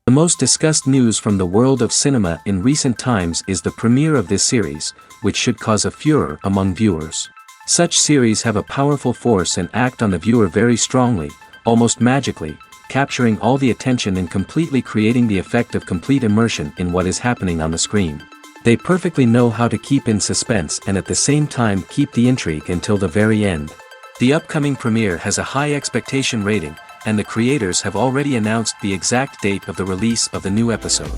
The most discussed news from the world of cinema in recent times is the premiere of this series, which should cause a furor among viewers. Such series have a powerful force and act on the viewer very strongly, almost magically, capturing all the attention and completely creating the effect of complete immersion in what is happening on the screen. They perfectly know how to keep in suspense and at the same time keep the intrigue until the very end. The upcoming premiere has a high expectation rating, and the creators have already announced the exact date of the release of the new episode.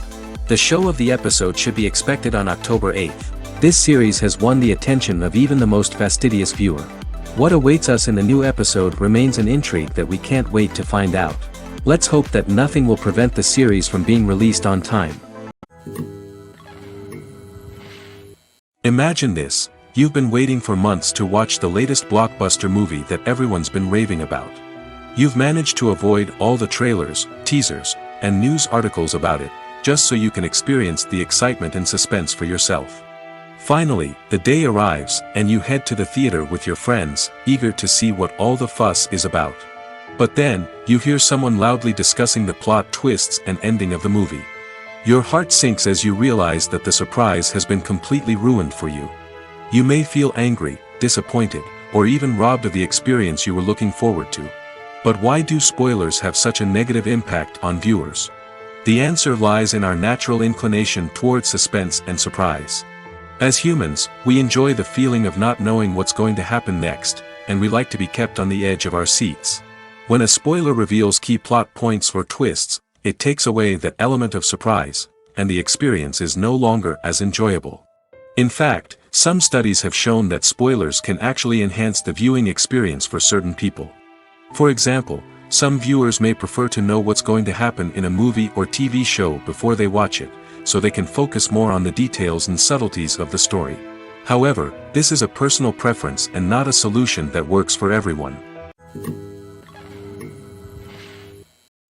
The show of the episode should be expected on October 8th. This series has won the attention of even the most fastidious viewer. What awaits us in the new episode remains an intrigue that we can't wait to find out. Let's hope that nothing will prevent the series from being released on time. Imagine this: you've been waiting for months to watch the latest blockbuster movie that everyone's been raving about. You've managed to avoid all the trailers, teasers, and news articles about it, just so you can experience the excitement and suspense for yourself. Finally, the day arrives, and you head to the theater with your friends, eager to see what all the fuss is about. But then, you hear someone loudly discussing the plot twists and ending of the movie. Your heart sinks as you realize that the surprise has been completely ruined for you. You may feel angry, disappointed, or even robbed of the experience you were looking forward to. But why do spoilers have such a negative impact on viewers? The answer lies in our natural inclination towards suspense and surprise. As humans, we enjoy the feeling of not knowing what's going to happen next, and we like to be kept on the edge of our seats. When a spoiler reveals key plot points or twists, it takes away that element of surprise, and the experience is no longer as enjoyable. In fact, some studies have shown that spoilers can actually enhance the viewing experience for certain people. For example, some viewers may prefer to know what's going to happen in a movie or TV show before they watch it, so they can focus more on the details and subtleties of the story. However, this is a personal preference and not a solution that works for everyone.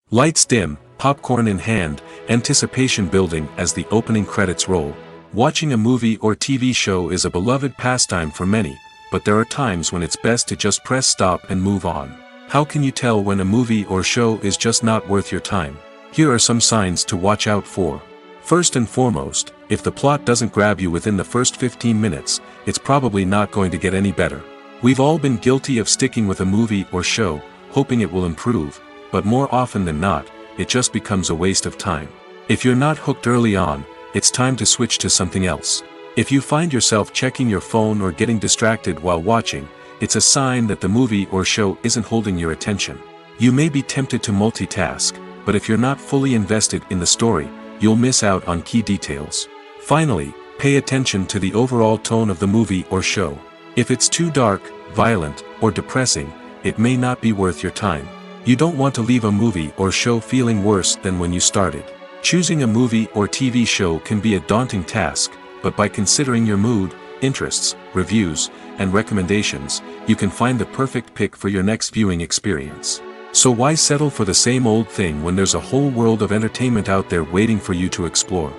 Lights dim, popcorn in hand, anticipation building as the opening credits roll. Watching a movie or TV show is a beloved pastime for many, but there are times when it's best to just press stop and move on. How can you tell when a movie or show is just not worth your time? Here are some signs to watch out for. First and foremost, if the plot doesn't grab you within the first 15 minutes, it's probably not going to get any better. We've all been guilty of sticking with a movie or show, hoping it will improve, but more often than not, it just becomes a waste of time. If you're not hooked early on, it's time to switch to something else. If you find yourself checking your phone or getting distracted while watching, it's a sign that the movie or show isn't holding your attention. You may be tempted to multitask, but if you're not fully invested in the story, you'll miss out on key details. Finally, pay attention to the overall tone of the movie or show. If it's too dark, violent, or depressing, it may not be worth your time. You don't want to leave a movie or show feeling worse than when you started. Choosing a movie or TV show can be a daunting task, but by considering your mood, interests, reviews, and recommendations, you can find the perfect pick for your next viewing experience. So why settle for the same old thing when there's a whole world of entertainment out there waiting for you to explore?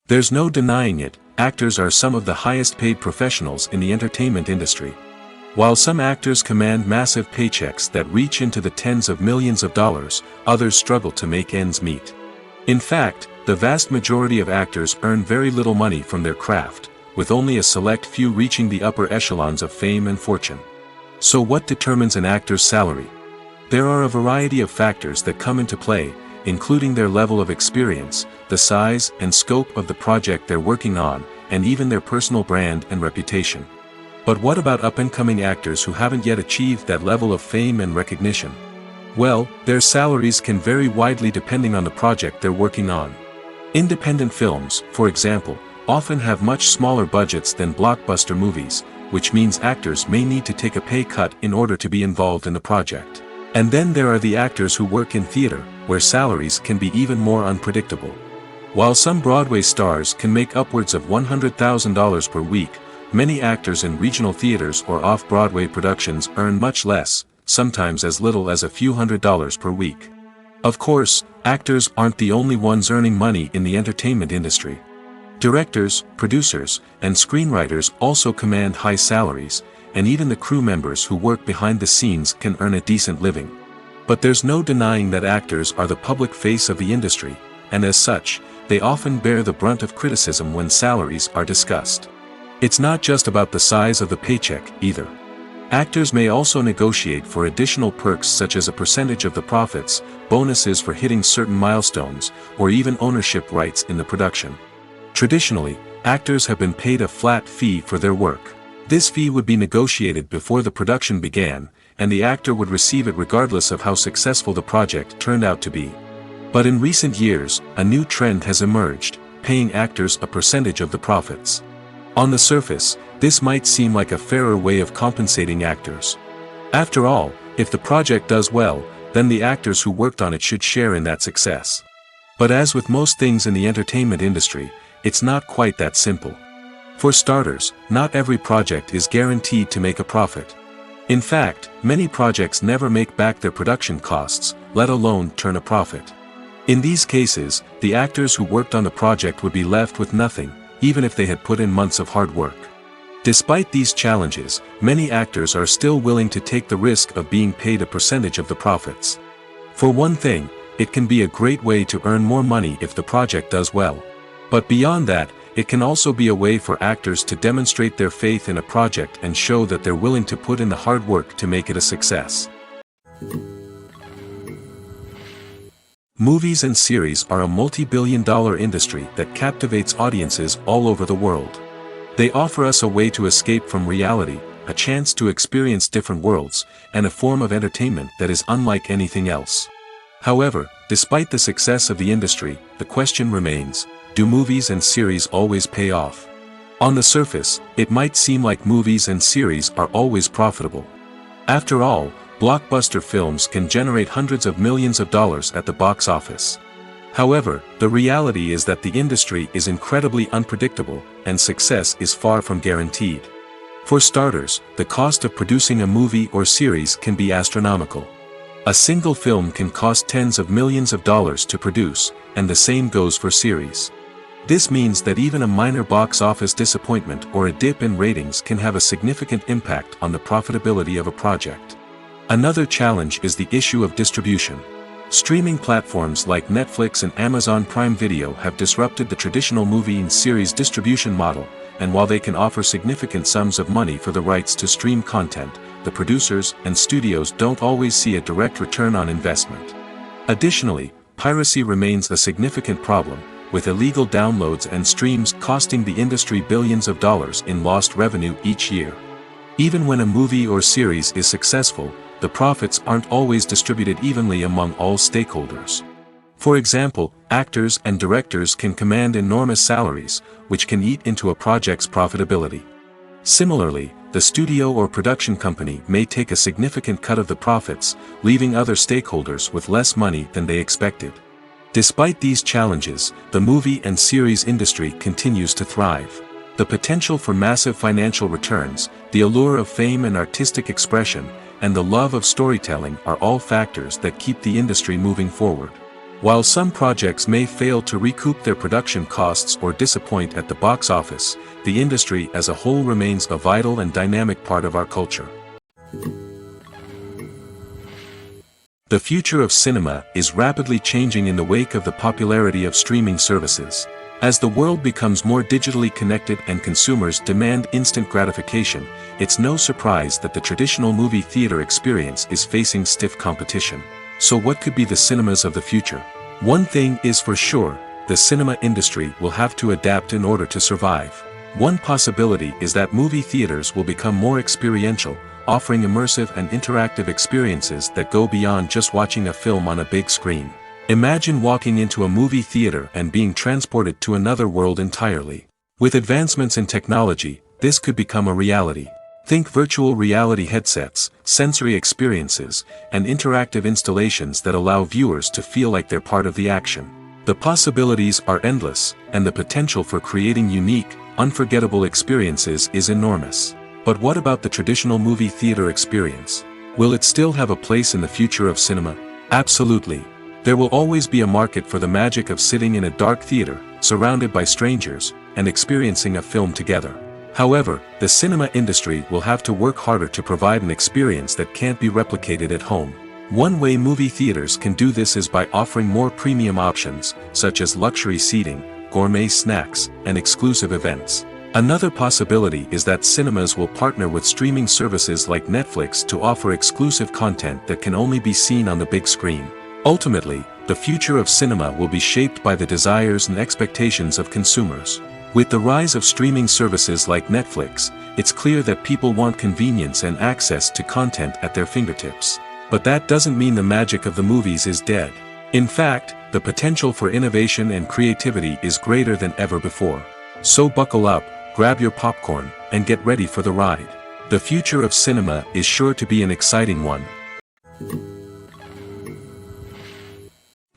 There's no denying it, actors are some of the highest paid professionals in the entertainment industry. While some actors command massive paychecks that reach into the tens of millions of dollars, others struggle to make ends meet. In fact, the vast majority of actors earn very little money from their craft, with only a select few reaching the upper echelons of fame and fortune. So what determines an actor's salary? There are a variety of factors that come into play, including their level of experience, the size and scope of the project they're working on, and even their personal brand and reputation. But what about up-and-coming actors who haven't yet achieved that level of fame and recognition? Well, their salaries can vary widely depending on the project they're working on. Independent films, for example, often have much smaller budgets than blockbuster movies, which means actors may need to take a pay cut in order to be involved in the project. And then there are the actors who work in theater, where salaries can be even more unpredictable. While some Broadway stars can make upwards of $100,000 per week, many actors in regional theaters or off-Broadway productions earn much less, sometimes as little as a few $100s per week. Of course, actors aren't the only ones earning money in the entertainment industry. Directors, producers, and screenwriters also command high salaries, and even the crew members who work behind the scenes can earn a decent living. But there's no denying that actors are the public face of the industry, and as such, they often bear the brunt of criticism when salaries are discussed. It's not just about the size of the paycheck, either. Actors may also negotiate for additional perks such as a percentage of the profits, bonuses for hitting certain milestones, or even ownership rights in the production. Traditionally, actors have been paid a flat fee for their work. This fee would be negotiated before the production began, and the actor would receive it regardless of how successful the project turned out to be. But in recent years, a new trend has emerged, paying actors a percentage of the profits. On the surface, this might seem like a fairer way of compensating actors. After all, if the project does well, then the actors who worked on it should share in that success. But as with most things in the entertainment industry, it's not quite that simple. For starters, not every project is guaranteed to make a profit. In fact, many projects never make back their production costs, let alone turn a profit. In these cases, the actors who worked on the project would be left with nothing, even if they had put in months of hard work. Despite these challenges, many actors are still willing to take the risk of being paid a percentage of the profits. For one thing, it can be a great way to earn more money if the project does well. But beyond that, it can also be a way for actors to demonstrate their faith in a project and show that they're willing to put in the hard work to make it a success. Movies and series are a multi-billion-dollar industry that captivates audiences all over the world. They offer us a way to escape from reality, a chance to experience different worlds, and a form of entertainment that is unlike anything else. However, despite the success of the industry, the question remains, do movies and series always pay off? On the surface, it might seem like movies and series are always profitable. After all, blockbuster films can generate hundreds of millions of dollars at the box office. However, the reality is that the industry is incredibly unpredictable, and success is far from guaranteed. For starters, the cost of producing a movie or series can be astronomical. A single film can cost tens of millions of dollars to produce, and the same goes for series. This means that even a minor box office disappointment or a dip in ratings can have a significant impact on the profitability of a project. Another challenge is the issue of distribution. Streaming platforms like Netflix and Amazon Prime Video have disrupted the traditional movie and series distribution model, and while they can offer significant sums of money for the rights to stream content, the producers and studios don't always see a direct return on investment. Additionally, piracy remains a significant problem, with illegal downloads and streams costing the industry billions of dollars in lost revenue each year. Even when a movie or series is successful, the profits aren't always distributed evenly among all stakeholders. For example, actors and directors can command enormous salaries, which can eat into a project's profitability. Similarly, the studio or production company may take a significant cut of the profits, leaving other stakeholders with less money than they expected. Despite these challenges, the movie and series industry continues to thrive. The potential for massive financial returns, the allure of fame and artistic expression, and the love of storytelling are all factors that keep the industry moving forward. While some projects may fail to recoup their production costs or disappoint at the box office, the industry as a whole remains a vital and dynamic part of our culture. The future of cinema is rapidly changing in the wake of the popularity of streaming services. As the world becomes more digitally connected and consumers demand instant gratification, it's no surprise that the traditional movie theater experience is facing stiff competition. So what could be the cinemas of the future? One thing is for sure, the cinema industry will have to adapt in order to survive. One possibility is that movie theaters will become more experiential, offering immersive and interactive experiences that go beyond just watching a film on a big screen. Imagine walking into a movie theater and being transported to another world entirely. With advancements in technology, this could become a reality. Think virtual reality headsets, sensory experiences, and interactive installations that allow viewers to feel like they're part of the action. The possibilities are endless, and the potential for creating unique, unforgettable experiences is enormous. But what about the traditional movie theater experience? Will it still have a place in the future of cinema? Absolutely. There will always be a market for the magic of sitting in a dark theater, surrounded by strangers, and experiencing a film together. However, the cinema industry will have to work harder to provide an experience that can't be replicated at home. One way movie theaters can do this is by offering more premium options, such as luxury seating, gourmet snacks, and exclusive events. Another possibility is that cinemas will partner with streaming services like Netflix to offer exclusive content that can only be seen on the big screen. Ultimately, the future of cinema will be shaped by the desires and expectations of consumers. With the rise of streaming services like Netflix, it's clear that people want convenience and access to content at their fingertips. But that doesn't mean the magic of the movies is dead. In fact, the potential for innovation and creativity is greater than ever before. So buckle up, grab your popcorn, and get ready for the ride. The future of cinema is sure to be an exciting one.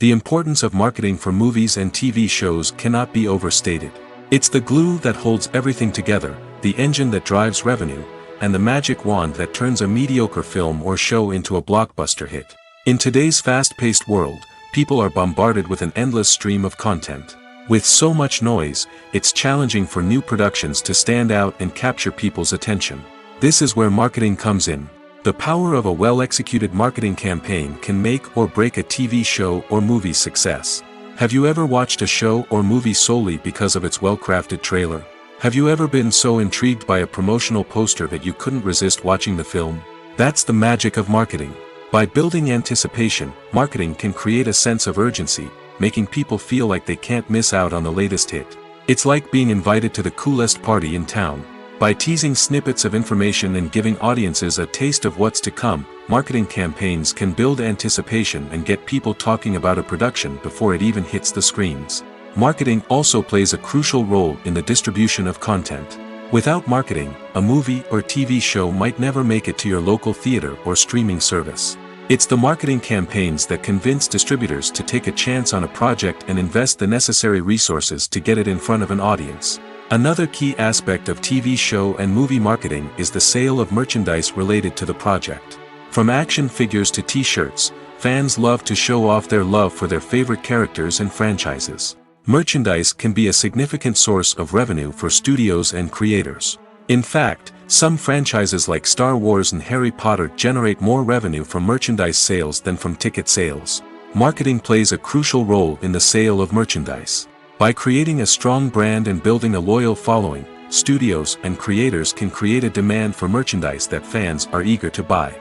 The importance of marketing for movies and TV shows cannot be overstated. It's the glue that holds everything together, the engine that drives revenue, and the magic wand that turns a mediocre film or show into a blockbuster hit. In today's fast-paced world, people are bombarded with an endless stream of content. With so much noise, it's challenging for new productions to stand out and capture people's attention. This is where marketing comes in. The power of a well-executed marketing campaign can make or break a TV show or movie's success. Have you ever watched a show or movie solely because of its well-crafted trailer? Have you ever been so intrigued by a promotional poster that you couldn't resist watching the film? That's the magic of marketing. By building anticipation, marketing can create a sense of urgency, making people feel like they can't miss out on the latest hit. It's like being invited to the coolest party in town. By teasing snippets of information and giving audiences a taste of what's to come, marketing campaigns can build anticipation and get people talking about a production before it even hits the screens. Marketing also plays a crucial role in the distribution of content. Without marketing, a movie or TV show might never make it to your local theater or streaming service. It's the marketing campaigns that convince distributors to take a chance on a project and invest the necessary resources to get it in front of an audience. Another key aspect of TV show and movie marketing is the sale of merchandise related to the project. From action figures to t-shirts, fans love to show off their love for their favorite characters and franchises. Merchandise can be a significant source of revenue for studios and creators. In fact, some franchises like Star Wars and Harry Potter generate more revenue from merchandise sales than from ticket sales. Marketing plays a crucial role in the sale of merchandise. By creating a strong brand and building a loyal following, studios and creators can create a demand for merchandise that fans are eager to buy.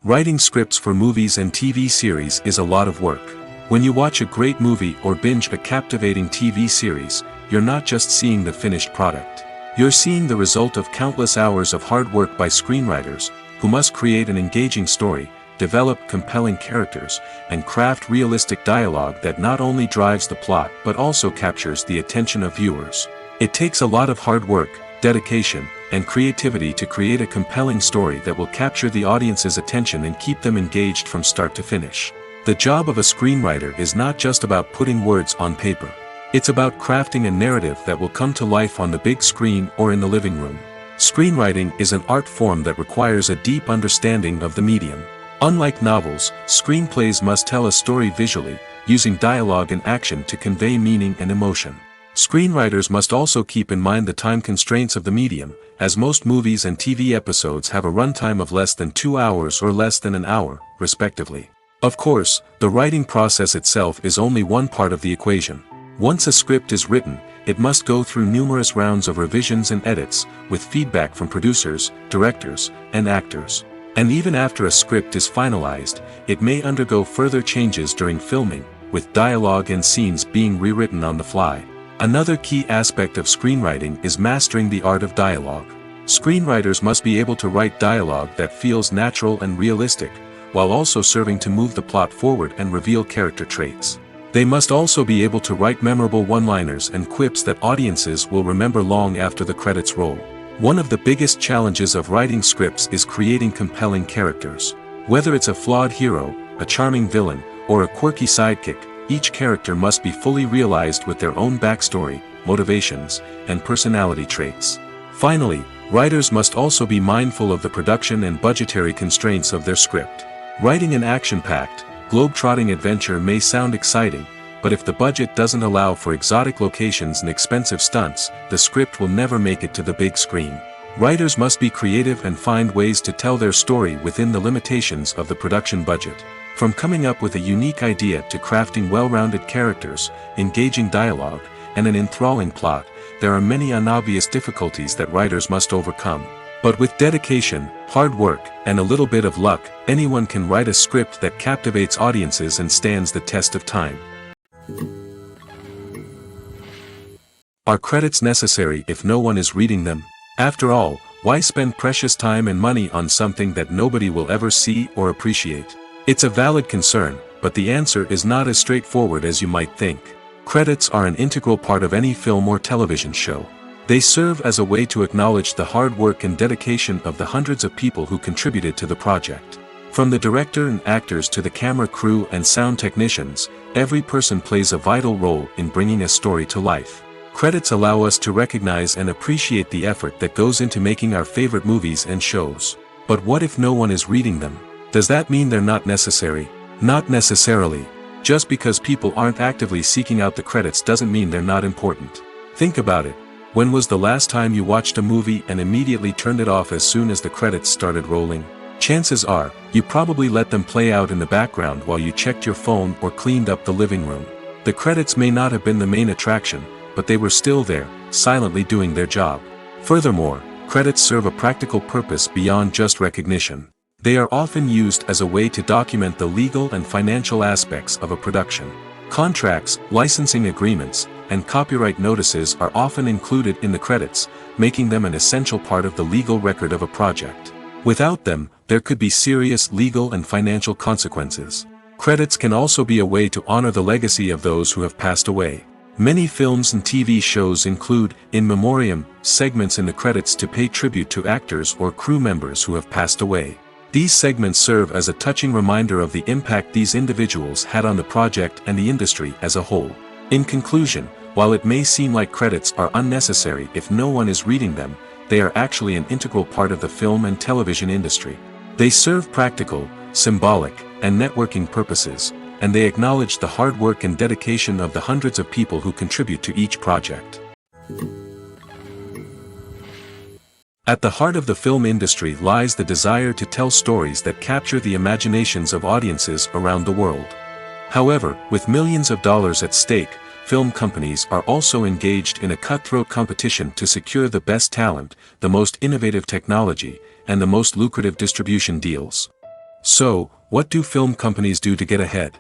Writing scripts for movies and TV series is a lot of work. When you watch a great movie or binge a captivating TV series, you're not just seeing the finished product. You're seeing the result of countless hours of hard work by screenwriters, who must create an engaging story, develop compelling characters, and craft realistic dialogue that not only drives the plot but also captures the attention of viewers. It takes a lot of hard work, dedication, and creativity to create a compelling story that will capture the audience's attention and keep them engaged from start to finish. The job of a screenwriter is not just about putting words on paper. It's about crafting a narrative that will come to life on the big screen or in the living room. Screenwriting is an art form that requires a deep understanding of the medium. Unlike novels, screenplays must tell a story visually, using dialogue and action to convey meaning and emotion. Screenwriters must also keep in mind the time constraints of the medium, as most movies and TV episodes have a runtime of less than 2 hours or less than an hour, respectively. Of course, the writing process itself is only one part of the equation. Once a script is written, it must go through numerous rounds of revisions and edits, with feedback from producers, directors, and actors. And even after a script is finalized, it may undergo further changes during filming, with dialogue and scenes being rewritten on the fly. Another key aspect of screenwriting is mastering the art of dialogue. Screenwriters must be able to write dialogue that feels natural and realistic, while also serving to move the plot forward and reveal character traits. They must also be able to write memorable one-liners and quips that audiences will remember long after the credits roll. One of the biggest challenges of writing scripts is creating compelling characters. Whether it's a flawed hero, a charming villain, or a quirky sidekick, each character must be fully realized with their own backstory, motivations, and personality traits. Finally, writers must also be mindful of the production and budgetary constraints of their script. Writing an action-packed, globe-trotting adventure may sound exciting, but if the budget doesn't allow for exotic locations and expensive stunts, the script will never make it to the big screen. Writers must be creative and find ways to tell their story within the limitations of the production budget. From coming up with a unique idea to crafting well-rounded characters, engaging dialogue, and an enthralling plot, there are many unobvious difficulties that writers must overcome. But with dedication, hard work, and a little bit of luck, anyone can write a script that captivates audiences and stands the test of time. Are credits necessary if no one is reading them? After all, why spend precious time and money on something that nobody will ever see or appreciate? It's a valid concern, but the answer is not as straightforward as you might think. Credits are an integral part of any film or television show. They serve as a way to acknowledge the hard work and dedication of the hundreds of people who contributed to the project. From the director and actors to the camera crew and sound technicians, every person plays a vital role in bringing a story to life. Credits allow us to recognize and appreciate the effort that goes into making our favorite movies and shows. But what if no one is reading them? Does that mean they're not necessary? Not necessarily. Just because people aren't actively seeking out the credits doesn't mean they're not important. Think about it. When was the last time you watched a movie and immediately turned it off as soon as the credits started rolling? Chances are, you probably let them play out in the background while you checked your phone or cleaned up the living room. The credits may not have been the main attraction, but they were still there, silently doing their job. Furthermore, credits serve a practical purpose beyond just recognition. They are often used as a way to document the legal and financial aspects of a production. Contracts, licensing agreements, and copyright notices are often included in the credits, making them an essential part of the legal record of a project. Without them, there could be serious legal and financial consequences. Credits can also be a way to honor the legacy of those who have passed away. Many films and TV shows include in memoriam segments in the credits to pay tribute to actors or crew members who have passed away. These segments serve as a touching reminder of the impact these individuals had on the project and the industry as a whole. In conclusion, while it may seem like credits are unnecessary if no one is reading them, they are actually an integral part of the film and television industry. They serve practical, symbolic, and networking purposes, and they acknowledge the hard work and dedication of the hundreds of people who contribute to each project. At the heart of the film industry lies the desire to tell stories that capture the imaginations of audiences around the world. However, with millions of dollars at stake, film companies are also engaged in a cutthroat competition to secure the best talent, the most innovative technology, and the most lucrative distribution deals. So, what do film companies do to get ahead?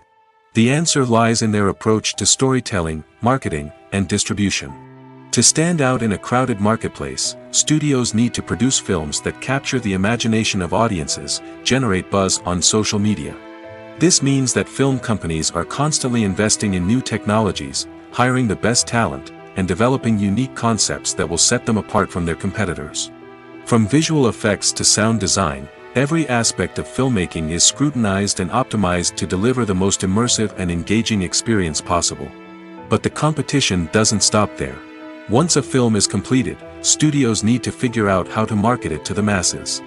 The answer lies in their approach to storytelling, marketing, and distribution. To stand out in a crowded marketplace, studios need to produce films that capture the imagination of audiences, generate buzz on social media. This means that film companies are constantly investing in new technologies, hiring the best talent, and developing unique concepts that will set them apart from their competitors. From visual effects to sound design, every aspect of filmmaking is scrutinized and optimized to deliver the most immersive and engaging experience possible. But the competition doesn't stop there. Once a film is completed, studios need to figure out how to market it to the masses.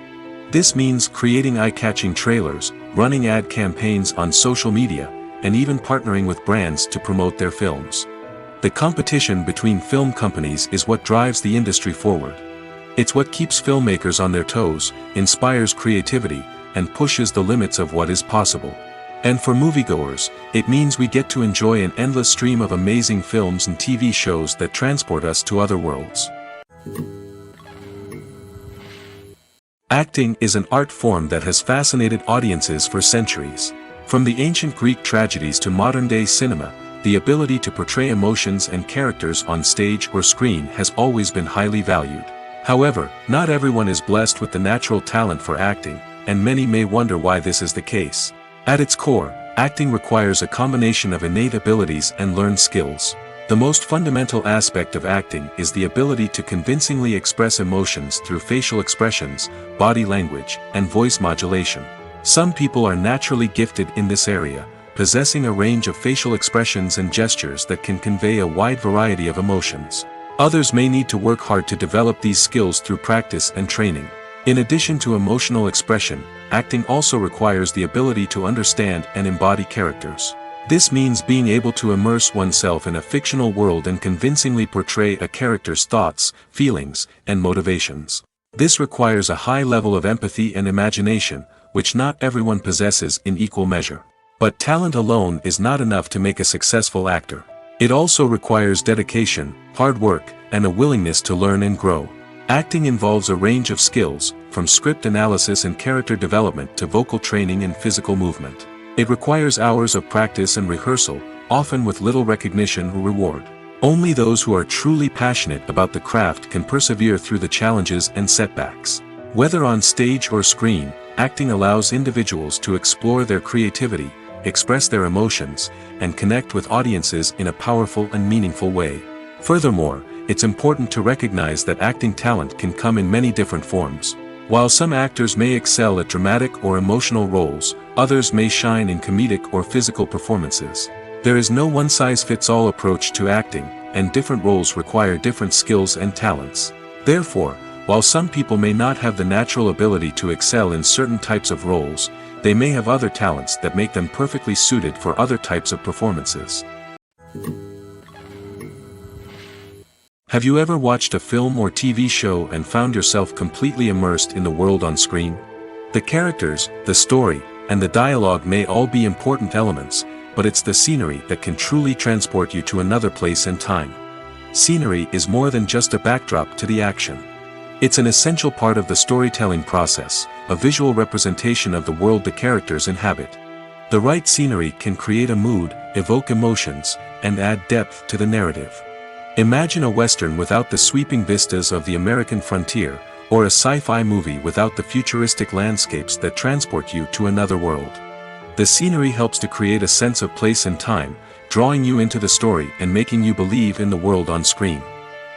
This means creating eye-catching trailers, running ad campaigns on social media, and even partnering with brands to promote their films. The competition between film companies is what drives the industry forward. It's what keeps filmmakers on their toes, inspires creativity, and pushes the limits of what is possible. And for moviegoers, it means we get to enjoy an endless stream of amazing films and TV shows that transport us to other worlds. Acting is an art form that has fascinated audiences for centuries. From the ancient Greek tragedies to modern-day cinema, the ability to portray emotions and characters on stage or screen has always been highly valued. However, not everyone is blessed with the natural talent for acting, and many may wonder why this is the case. At its core, acting requires a combination of innate abilities and learned skills. The most fundamental aspect of acting is the ability to convincingly express emotions through facial expressions, body language, and voice modulation. Some people are naturally gifted in this area, possessing a range of facial expressions and gestures that can convey a wide variety of emotions. Others may need to work hard to develop these skills through practice and training. In addition to emotional expression, acting also requires the ability to understand and embody characters. This means being able to immerse oneself in a fictional world and convincingly portray a character's thoughts, feelings, and motivations. This requires a high level of empathy and imagination, which not everyone possesses in equal measure. But talent alone is not enough to make a successful actor. It also requires dedication, hard work, and a willingness to learn and grow. Acting involves a range of skills, from script analysis and character development to vocal training and physical movement. It requires hours of practice and rehearsal, often with little recognition or reward. Only those who are truly passionate about the craft can persevere through the challenges and setbacks. Whether on stage or screen, acting allows individuals to explore their creativity, express their emotions, and connect with audiences in a powerful and meaningful way. Furthermore, it's important to recognize that acting talent can come in many different forms. While some actors may excel at dramatic or emotional roles, others may shine in comedic or physical performances. There is no one-size-fits-all approach to acting, and different roles require different skills and talents. Therefore, while some people may not have the natural ability to excel in certain types of roles, they may have other talents that make them perfectly suited for other types of performances. Have you ever watched a film or TV show and found yourself completely immersed in the world on screen? The characters, the story, and the dialogue may all be important elements, but it's the scenery that can truly transport you to another place and time. Scenery is more than just a backdrop to the action. It's an essential part of the storytelling process, a visual representation of the world the characters inhabit. The right scenery can create a mood, evoke emotions, and add depth to the narrative. Imagine a Western without the sweeping vistas of the American frontier, or a sci-fi movie without the futuristic landscapes that transport you to another world. The scenery helps to create a sense of place and time, drawing you into the story and making you believe in the world on screen.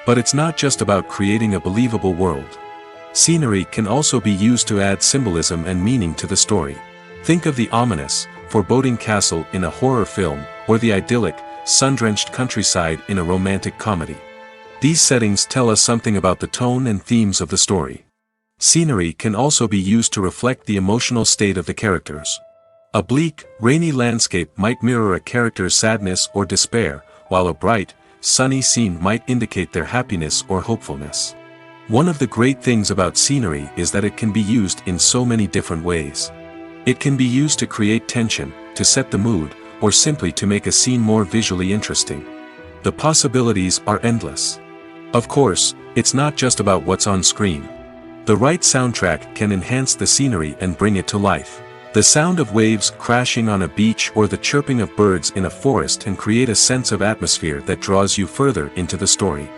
But it's not just about creating a believable world. Scenery can also be used to add symbolism and meaning to the story. Think of the ominous, foreboding castle in a horror film, or the idyllic, sun-drenched countryside in a romantic comedy. These settings tell us something about the tone and themes of the story. Scenery can also be used to reflect the emotional state of the characters. A bleak, rainy landscape might mirror a character's sadness or despair, while a bright, sunny scene might indicate their happiness or hopefulness. One of the great things about scenery is that it can be used in so many different ways. It can be used to create tension, to set the mood, or simply to make a scene more visually interesting. The possibilities are endless. Of course, it's not just about what's on screen. The right soundtrack can enhance the scenery and bring it to life. The sound of waves crashing on a beach or the chirping of birds in a forest can create a sense of atmosphere that draws you further into the story.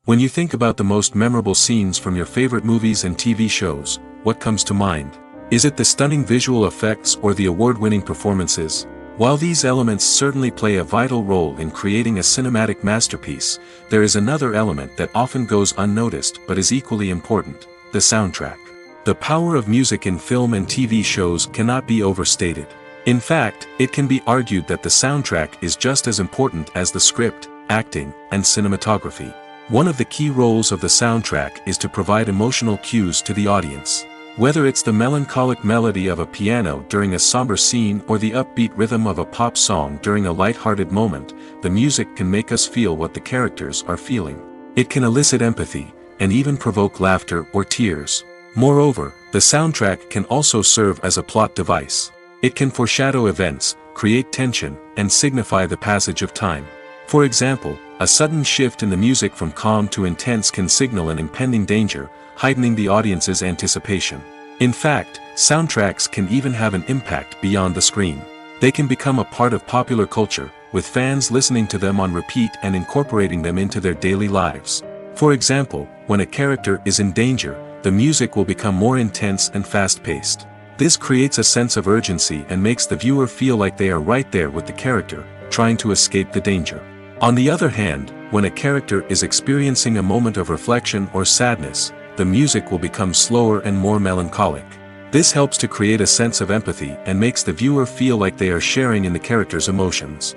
When you think about the most memorable scenes from your favorite movies and TV shows, what comes to mind? Is it the stunning visual effects or the award-winning performances? While these elements certainly play a vital role in creating a cinematic masterpiece, there is another element that often goes unnoticed but is equally important: the soundtrack. The power of music in film and TV shows cannot be overstated. In fact, it can be argued that the soundtrack is just as important as the script, acting, and cinematography. One of the key roles of the soundtrack is to provide emotional cues to the audience. Whether it's the melancholic melody of a piano during a somber scene or the upbeat rhythm of a pop song during a light-hearted moment, the music can make us feel what the characters are feeling. It can elicit empathy, and even provoke laughter or tears. Moreover, the soundtrack can also serve as a plot device. It can foreshadow events, create tension, and signify the passage of time. For example, a sudden shift in the music from calm to intense can signal an impending danger, heightening the audience's anticipation. In fact, soundtracks can even have an impact beyond the screen. They can become a part of popular culture, with fans listening to them on repeat and incorporating them into their daily lives. For example, when a character is in danger, the music will become more intense and fast-paced. This creates a sense of urgency and makes the viewer feel like they are right there with the character, trying to escape the danger. On the other hand, when a character is experiencing a moment of reflection or sadness, the music will become slower and more melancholic. This helps to create a sense of empathy and makes the viewer feel like they are sharing in the character's emotions.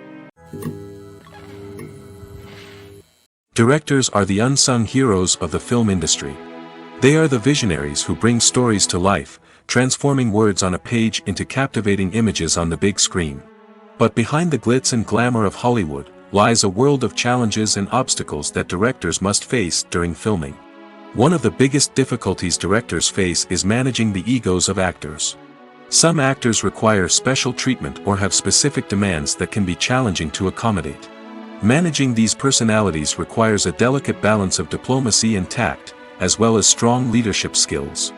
Directors are the unsung heroes of the film industry. They are the visionaries who bring stories to life, transforming words on a page into captivating images on the big screen. But behind the glitz and glamour of Hollywood lies a world of challenges and obstacles that directors must face during filming. One of the biggest difficulties directors face is managing the egos of actors. Some actors require special treatment or have specific demands that can be challenging to accommodate. Managing these personalities requires a delicate balance of diplomacy and tact, as well as strong leadership skills.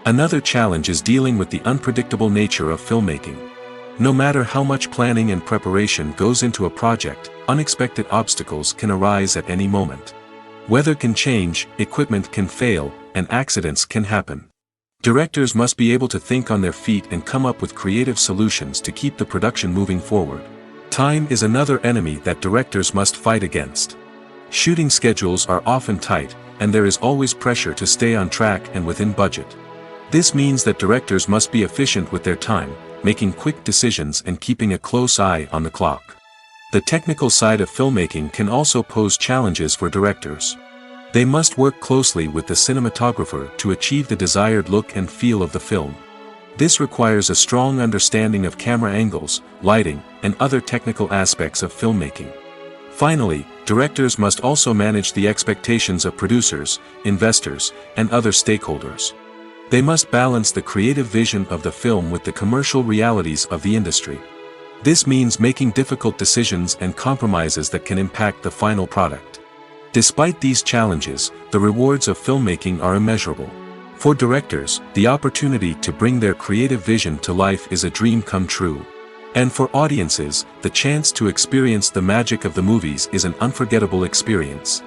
Another challenge is dealing with the unpredictable nature of filmmaking. No matter how much planning and preparation goes into a project, unexpected obstacles can arise at any moment. Weather can change, equipment can fail, and accidents can happen. Directors must be able to think on their feet and come up with creative solutions to keep the production moving forward. Time is another enemy that directors must fight against. Shooting schedules are often tight, and there is always pressure to stay on track and within budget. This means that directors must be efficient with their time, making quick decisions and keeping a close eye on the clock. The technical side of filmmaking can also pose challenges for directors. They must work closely with the cinematographer to achieve the desired look and feel of the film. This requires a strong understanding of camera angles, lighting, and other technical aspects of filmmaking. Finally, directors must also manage the expectations of producers, investors, and other stakeholders. They must balance the creative vision of the film with the commercial realities of the industry. This means making difficult decisions and compromises that can impact the final product. Despite these challenges, the rewards of filmmaking are immeasurable. For directors, the opportunity to bring their creative vision to life is a dream come true. And for audiences, the chance to experience the magic of the movies is an unforgettable experience.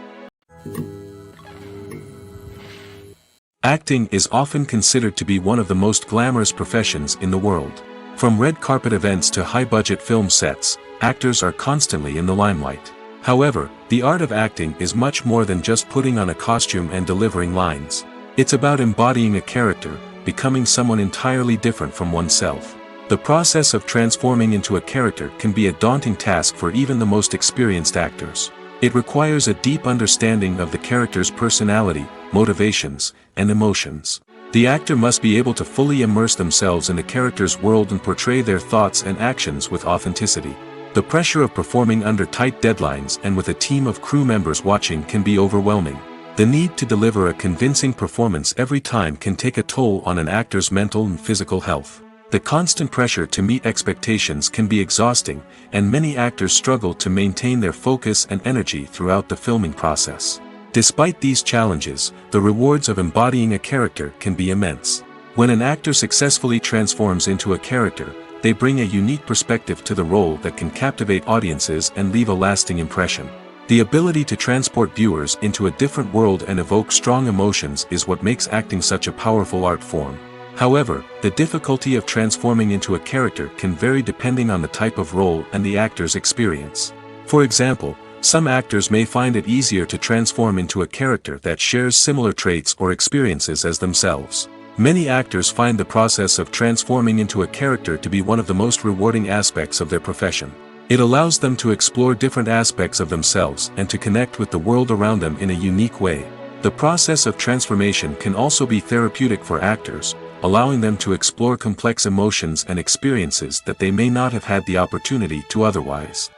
Acting is often considered to be one of the most glamorous professions in the world. From red carpet events to high-budget film sets, actors are constantly in the limelight. However, the art of acting is much more than just putting on a costume and delivering lines. It's about embodying a character, becoming someone entirely different from oneself. The process of transforming into a character can be a daunting task for even the most experienced actors. It requires a deep understanding of the character's personality, motivations, and emotions. The actor must be able to fully immerse themselves in the character's world and portray their thoughts and actions with authenticity. The pressure of performing under tight deadlines and with a team of crew members watching can be overwhelming. The need to deliver a convincing performance every time can take a toll on an actor's mental and physical health. The constant pressure to meet expectations can be exhausting, and many actors struggle to maintain their focus and energy throughout the filming process. Despite these challenges, the rewards of embodying a character can be immense. When an actor successfully transforms into a character, they bring a unique perspective to the role that can captivate audiences and leave a lasting impression. The ability to transport viewers into a different world and evoke strong emotions is what makes acting such a powerful art form. However, the difficulty of transforming into a character can vary depending on the type of role and the actor's experience. For example, some actors may find it easier to transform into a character that shares similar traits or experiences as themselves. Many actors find the process of transforming into a character to be one of the most rewarding aspects of their profession. It allows them to explore different aspects of themselves and to connect with the world around them in a unique way. The process of transformation can also be therapeutic for actors, allowing them to explore complex emotions and experiences that they may not have had the opportunity to otherwise.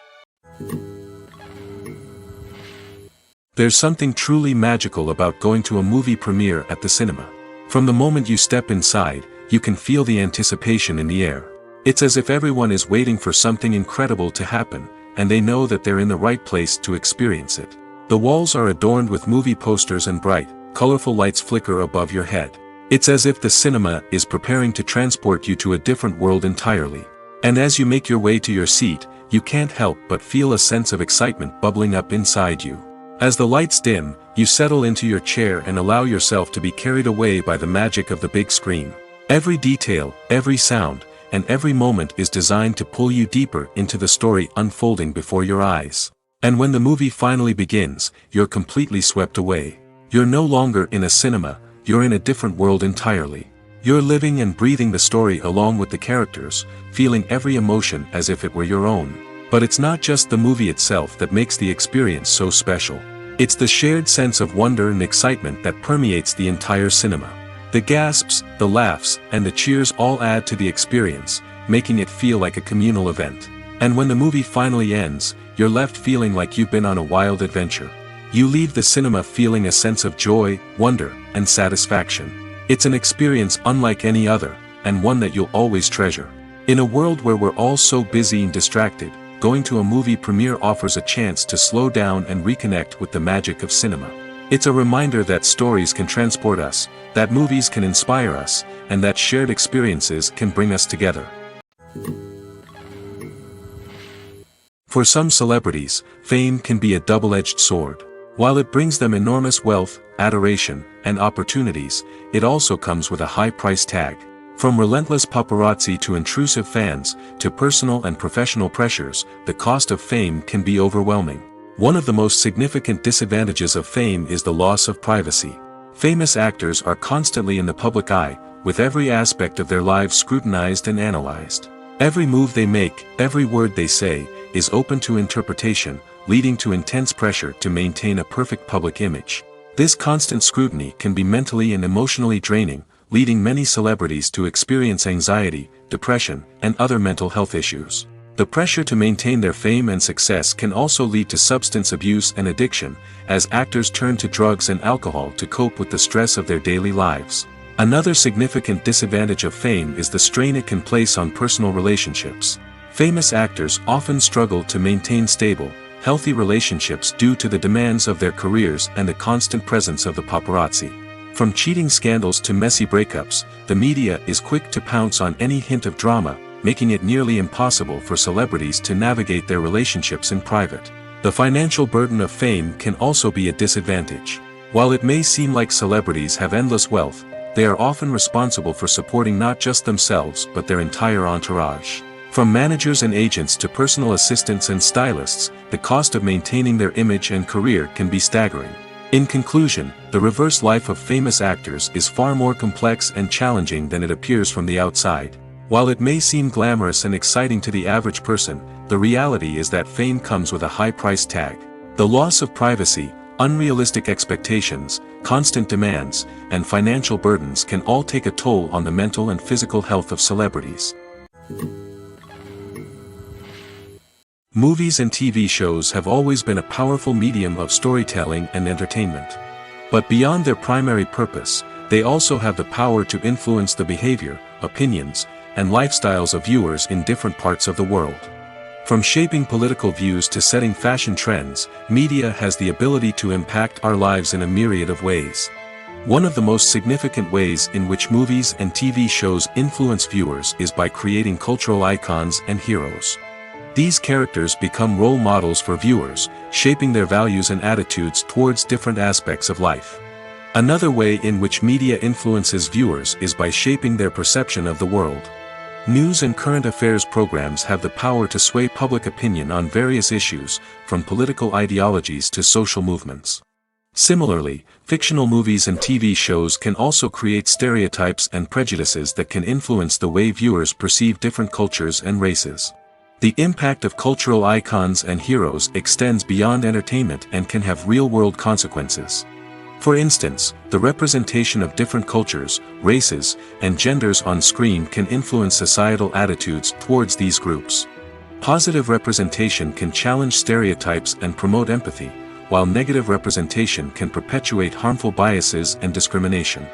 There's something truly magical about going to a movie premiere at the cinema. From the moment you step inside, you can feel the anticipation in the air. It's as if everyone is waiting for something incredible to happen, and they know that they're in the right place to experience it. The walls are adorned with movie posters and bright, colorful lights flicker above your head. It's as if the cinema is preparing to transport you to a different world entirely. And as you make your way to your seat, you can't help but feel a sense of excitement bubbling up inside you. As the lights dim, you settle into your chair and allow yourself to be carried away by the magic of the big screen. Every detail, every sound, and every moment is designed to pull you deeper into the story unfolding before your eyes. And when the movie finally begins, you're completely swept away. You're no longer in a cinema, you're in a different world entirely. You're living and breathing the story along with the characters, feeling every emotion as if it were your own. But it's not just the movie itself that makes the experience so special. It's the shared sense of wonder and excitement that permeates the entire cinema. The gasps, the laughs, and the cheers all add to the experience, making it feel like a communal event. And when the movie finally ends, you're left feeling like you've been on a wild adventure. You leave the cinema feeling a sense of joy, wonder, and satisfaction. It's an experience unlike any other, and one that you'll always treasure. In a world where we're all so busy and distracted, going to a movie premiere offers a chance to slow down and reconnect with the magic of cinema. It's a reminder that stories can transport us, that movies can inspire us, and that shared experiences can bring us together. For some celebrities, fame can be a double-edged sword. While it brings them enormous wealth, adoration, and opportunities, it also comes with a high price tag. From relentless paparazzi to intrusive fans, to personal and professional pressures, the cost of fame can be overwhelming. One of the most significant disadvantages of fame is the loss of privacy. Famous actors are constantly in the public eye, with every aspect of their lives scrutinized and analyzed. Every move they make, every word they say, is open to interpretation, leading to intense pressure to maintain a perfect public image. This constant scrutiny can be mentally and emotionally draining, leading many celebrities to experience anxiety, depression, and other mental health issues. The pressure to maintain their fame and success can also lead to substance abuse and addiction, as actors turn to drugs and alcohol to cope with the stress of their daily lives. Another significant disadvantage of fame is the strain it can place on personal relationships. Famous actors often struggle to maintain stable, healthy relationships due to the demands of their careers and the constant presence of the paparazzi. From cheating scandals to messy breakups, the media is quick to pounce on any hint of drama, making it nearly impossible for celebrities to navigate their relationships in private. The financial burden of fame can also be a disadvantage. While it may seem like celebrities have endless wealth, they are often responsible for supporting not just themselves but their entire entourage. From managers and agents to personal assistants and stylists, the cost of maintaining their image and career can be staggering. In conclusion, the reverse life of famous actors is far more complex and challenging than it appears from the outside. While it may seem glamorous and exciting to the average person, the reality is that fame comes with a high price tag. The loss of privacy, unrealistic expectations, constant demands, and financial burdens can all take a toll on the mental and physical health of celebrities. Movies and TV shows have always been a powerful medium of storytelling and entertainment. But beyond their primary purpose, they also have the power to influence the behavior, opinions, and lifestyles of viewers in different parts of the world. From shaping political views to setting fashion trends, media has the ability to impact our lives in a myriad of ways. One of the most significant ways in which movies and TV shows influence viewers is by creating cultural icons and heroes. These characters become role models for viewers, shaping their values and attitudes towards different aspects of life. Another way in which media influences viewers is by shaping their perception of the world. News and current affairs programs have the power to sway public opinion on various issues, from political ideologies to social movements. Similarly, fictional movies and TV shows can also create stereotypes and prejudices that can influence the way viewers perceive different cultures and races. The impact of cultural icons and heroes extends beyond entertainment and can have real-world consequences. For instance, the representation of different cultures, races, and genders on screen can influence societal attitudes towards these groups. Positive representation can challenge stereotypes and promote empathy, while negative representation can perpetuate harmful biases and discrimination.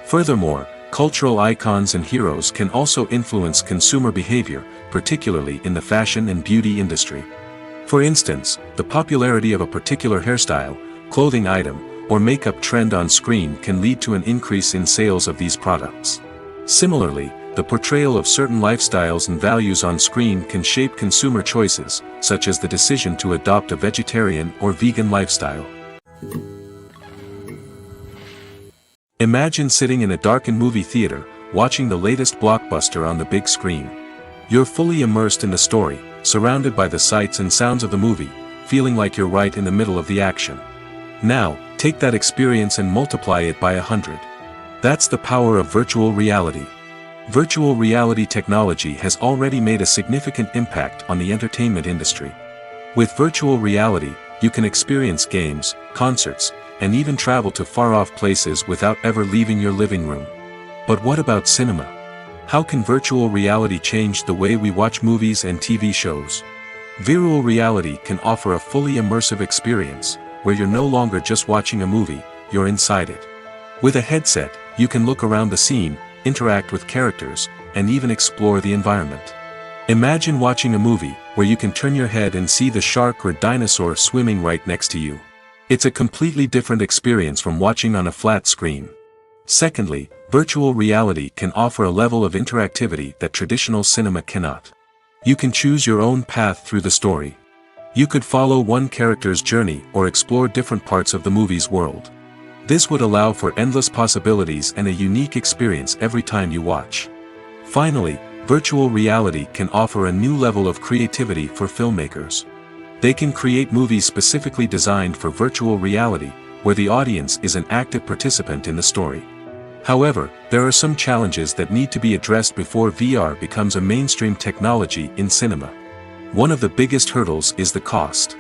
Furthermore, cultural icons and heroes can also influence consumer behavior, particularly in the fashion and beauty industry. For instance, the popularity of a particular hairstyle, clothing item, or makeup trend on screen can lead to an increase in sales of these products. Similarly, the portrayal of certain lifestyles and values on screen can shape consumer choices, such as the decision to adopt a vegetarian or vegan lifestyle. Imagine sitting in a darkened movie theater, watching the latest blockbuster on the big screen. You're fully immersed in the story, surrounded by the sights and sounds of the movie, feeling like you're right in the middle of the action. Now, take that experience and multiply it by 100. That's the power of virtual reality. Virtual reality technology has already made a significant impact on the entertainment industry. With virtual reality, you can experience games, concerts, and even travel to far-off places without ever leaving your living room. But what about cinema? How can virtual reality change the way we watch movies and TV shows? Virtual reality can offer a fully immersive experience, where you're no longer just watching a movie, you're inside it. With a headset, you can look around the scene, interact with characters, and even explore the environment. Imagine watching a movie, where you can turn your head and see the shark or dinosaur swimming right next to you. It's a completely different experience from watching on a flat screen. Secondly, virtual reality can offer a level of interactivity that traditional cinema cannot. You can choose your own path through the story. You could follow one character's journey or explore different parts of the movie's world. This would allow for endless possibilities and a unique experience every time you watch. Finally, virtual reality can offer a new level of creativity for filmmakers. They can create movies specifically designed for virtual reality, where the audience is an active participant in the story. However, there are some challenges that need to be addressed before VR becomes a mainstream technology in cinema. One of the biggest hurdles is the cost.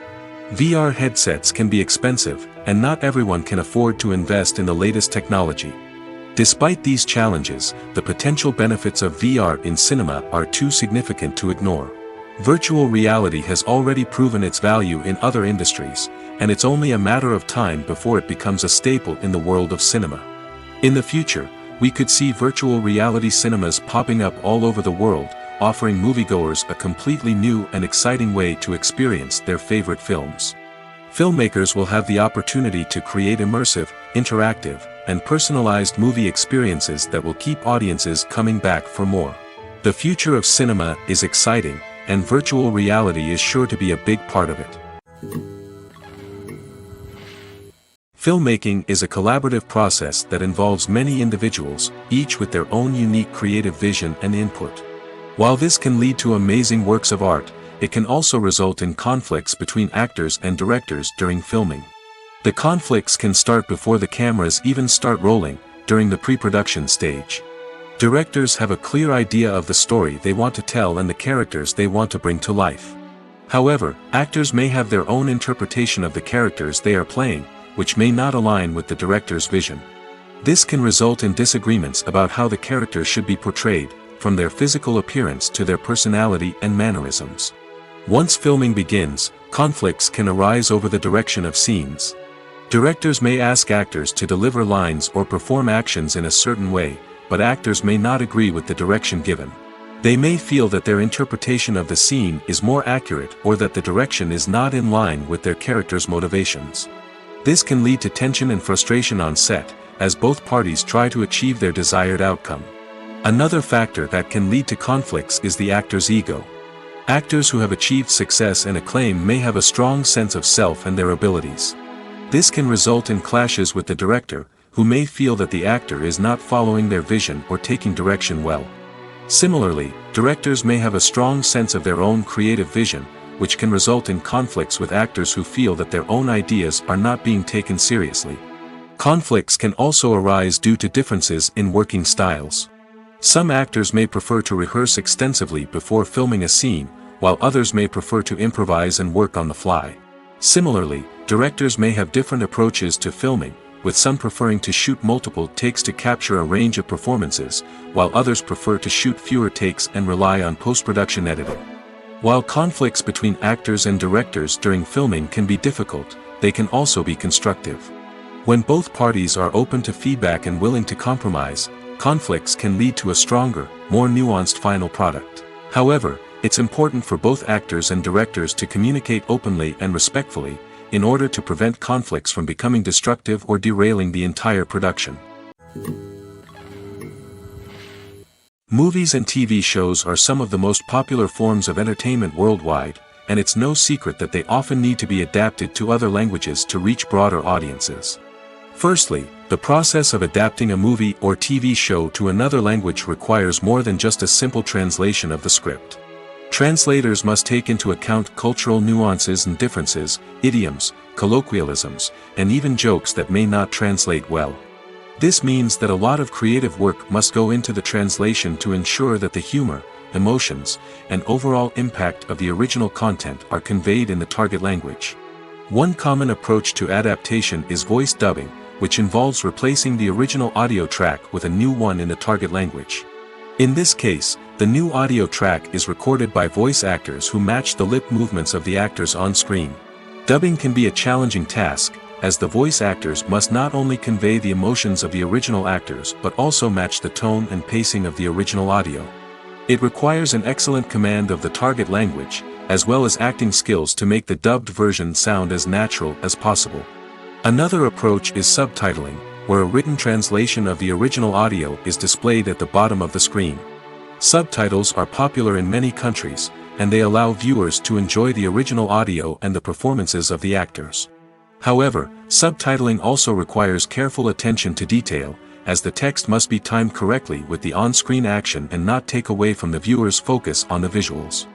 VR headsets can be expensive, and not everyone can afford to invest in the latest technology. Despite these challenges, the potential benefits of VR in cinema are too significant to ignore. Virtual reality has already proven its value in other industries, and it's only a matter of time before it becomes a staple in the world of cinema. In the future, we could see virtual reality cinemas popping up all over the world, offering moviegoers a completely new and exciting way to experience their favorite films. Filmmakers will have the opportunity to create immersive, interactive, and personalized movie experiences that will keep audiences coming back for more. The future of cinema is exciting, and virtual reality is sure to be a big part of it. Filmmaking is a collaborative process that involves many individuals, each with their own unique creative vision and input. While this can lead to amazing works of art, it can also result in conflicts between actors and directors during filming. The conflicts can start before the cameras even start rolling, during the pre-production stage. Directors have a clear idea of the story they want to tell and the characters they want to bring to life. However, actors may have their own interpretation of the characters they are playing, which may not align with the director's vision. This can result in disagreements about how the characters should be portrayed, from their physical appearance to their personality and mannerisms. Once filming begins, conflicts can arise over the direction of scenes. Directors may ask actors to deliver lines or perform actions in a certain way, but actors may not agree with the direction given. They may feel that their interpretation of the scene is more accurate or that the direction is not in line with their character's motivations. This can lead to tension and frustration on set, as both parties try to achieve their desired outcome. Another factor that can lead to conflicts is the actor's ego. Actors who have achieved success and acclaim may have a strong sense of self and their abilities. This can result in clashes with the director, who may feel that the actor is not following their vision or taking direction well. Similarly, directors may have a strong sense of their own creative vision, which can result in conflicts with actors who feel that their own ideas are not being taken seriously. Conflicts can also arise due to differences in working styles. Some actors may prefer to rehearse extensively before filming a scene, while others may prefer to improvise and work on the fly. Similarly, directors may have different approaches to filming, with some preferring to shoot multiple takes to capture a range of performances, while others prefer to shoot fewer takes and rely on post-production editing. While conflicts between actors and directors during filming can be difficult, they can also be constructive. When both parties are open to feedback and willing to compromise, conflicts can lead to a stronger, more nuanced final product. However, it's important for both actors and directors to communicate openly and respectfully, in order to prevent conflicts from becoming destructive or derailing the entire production. Movies and TV shows are some of the most popular forms of entertainment worldwide, and it's no secret that they often need to be adapted to other languages to reach broader audiences. Firstly, the process of adapting a movie or TV show to another language requires more than just a simple translation of the script. Translators must take into account cultural nuances and differences, idioms, colloquialisms, and even jokes that may not translate well. This means that a lot of creative work must go into the translation to ensure that the humor, emotions, and overall impact of the original content are conveyed in the target language. One common approach to adaptation is voice dubbing, which involves replacing the original audio track with a new one in the target language. In this case, the new audio track is recorded by voice actors who match the lip movements of the actors on screen. Dubbing can be a challenging task, as the voice actors must not only convey the emotions of the original actors but also match the tone and pacing of the original audio. It requires an excellent command of the target language, as well as acting skills to make the dubbed version sound as natural as possible. Another approach is subtitling, where a written translation of the original audio is displayed at the bottom of the screen. Subtitles are popular in many countries, and they allow viewers to enjoy the original audio and the performances of the actors. However, subtitling also requires careful attention to detail, as the text must be timed correctly with the on-screen action and not take away from the viewer's focus on the visuals.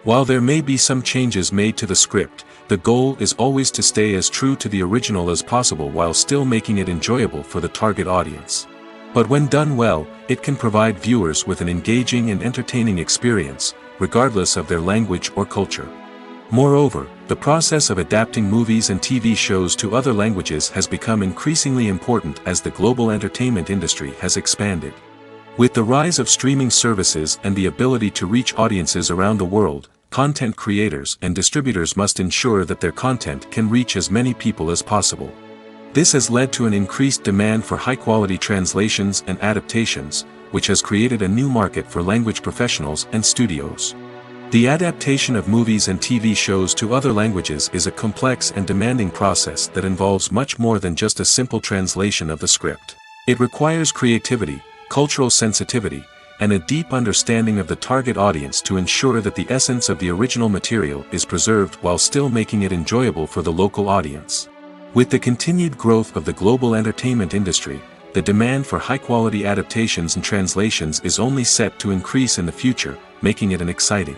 While there may be some changes made to the script, the goal is always to stay as true to the original as possible while still making it enjoyable for the target audience. But when done well, it can provide viewers with an engaging and entertaining experience, regardless of their language or culture. Moreover, the process of adapting movies and TV shows to other languages has become increasingly important as the global entertainment industry has expanded. With the rise of streaming services and the ability to reach audiences around the world, content creators and distributors must ensure that their content can reach as many people as possible. This has led to an increased demand for high-quality translations and adaptations, which has created a new market for language professionals and studios. The adaptation of movies and TV shows to other languages is a complex and demanding process that involves much more than just a simple translation of the script. It requires creativity, cultural sensitivity, and a deep understanding of the target audience to ensure that the essence of the original material is preserved while still making it enjoyable for the local audience. With the continued growth of the global entertainment industry, the demand for high-quality adaptations and translations is only set to increase in the future, making it an exciting.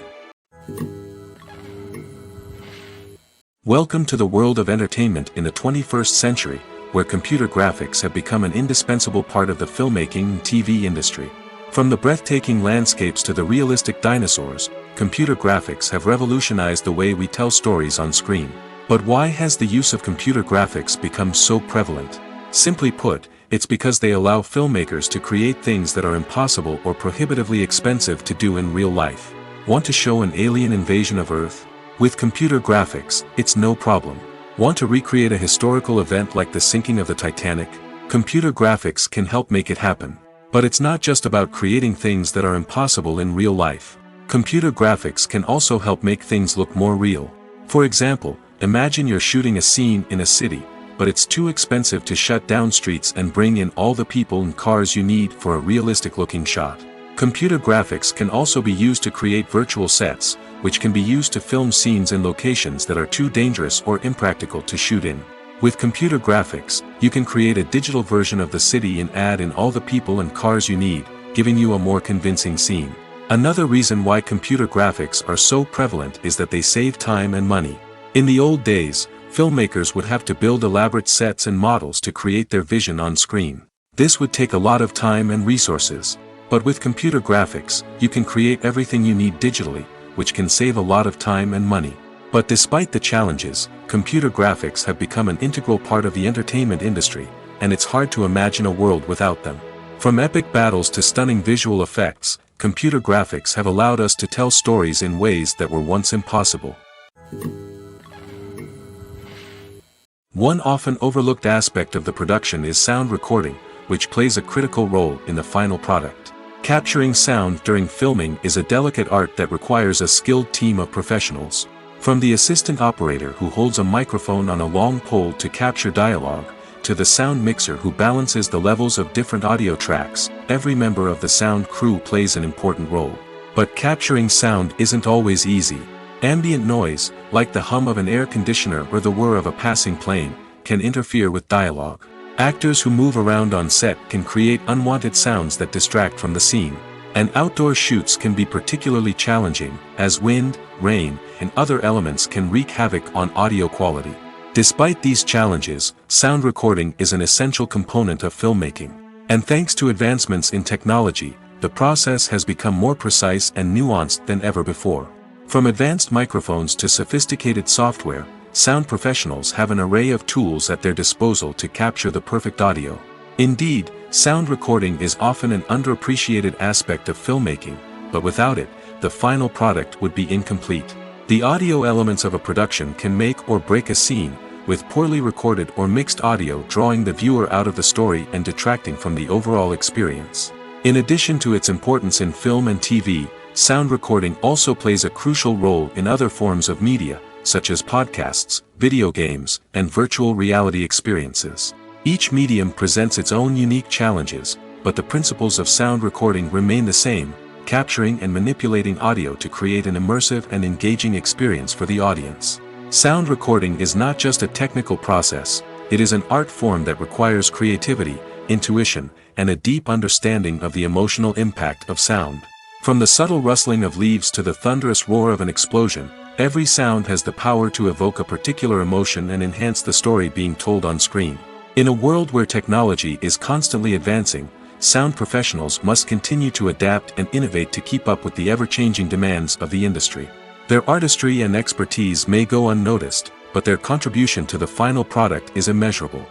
Welcome to the world of entertainment in the 21st century, where computer graphics have become an indispensable part of the filmmaking and TV industry. From the breathtaking landscapes to the realistic dinosaurs, computer graphics have revolutionized the way we tell stories on screen. But why has the use of computer graphics become so prevalent? Simply put, it's because they allow filmmakers to create things that are impossible or prohibitively expensive to do in real life. Want to show an alien invasion of Earth? With computer graphics, it's no problem. Want to recreate a historical event like the sinking of the Titanic? Computer graphics can help make it happen. But it's not just about creating things that are impossible in real life. Computer graphics can also help make things look more real. For example, imagine you're shooting a scene in a city, but it's too expensive to shut down streets and bring in all the people and cars you need for a realistic-looking shot. Computer graphics can also be used to create virtual sets, which can be used to film scenes in locations that are too dangerous or impractical to shoot in. With computer graphics, you can create a digital version of the city and add in all the people and cars you need, giving you a more convincing scene. Another reason why computer graphics are so prevalent is that they save time and money. In the old days, filmmakers would have to build elaborate sets and models to create their vision on screen. This would take a lot of time and resources. But with computer graphics, you can create everything you need digitally, which can save a lot of time and money. But despite the challenges, computer graphics have become an integral part of the entertainment industry, and it's hard to imagine a world without them. From epic battles to stunning visual effects, computer graphics have allowed us to tell stories in ways that were once impossible. One often overlooked aspect of the production is sound recording, which plays a critical role in the final product. Capturing sound during filming is a delicate art that requires a skilled team of professionals. From the assistant operator who holds a microphone on a long pole to capture dialogue, to the sound mixer who balances the levels of different audio tracks, every member of the sound crew plays an important role. But capturing sound isn't always easy. Ambient noise, like the hum of an air conditioner or the whir of a passing plane, can interfere with dialogue. Actors who move around on set can create unwanted sounds that distract from the scene. And outdoor shoots can be particularly challenging, as wind, rain, and other elements can wreak havoc on audio quality. Despite these challenges, sound recording is an essential component of filmmaking. And thanks to advancements in technology, the process has become more precise and nuanced than ever before. From advanced microphones to sophisticated software, sound professionals have an array of tools at their disposal to capture the perfect audio. Indeed, sound recording is often an underappreciated aspect of filmmaking, but without it, the final product would be incomplete. The audio elements of a production can make or break a scene, with poorly recorded or mixed audio drawing the viewer out of the story and detracting from the overall experience. In addition to its importance in film and TV, sound recording also plays a crucial role in other forms of media, such as podcasts, video games, and virtual reality experiences. Each medium presents its own unique challenges, but the principles of sound recording remain the same, capturing and manipulating audio to create an immersive and engaging experience for the audience. Sound recording is not just a technical process, it is an art form that requires creativity, intuition, and a deep understanding of the emotional impact of sound. From the subtle rustling of leaves to the thunderous roar of an explosion, every sound has the power to evoke a particular emotion and enhance the story being told on screen. In a world where technology is constantly advancing, sound professionals must continue to adapt and innovate to keep up with the ever-changing demands of the industry. Their artistry and expertise may go unnoticed, but their contribution to the final product is immeasurable.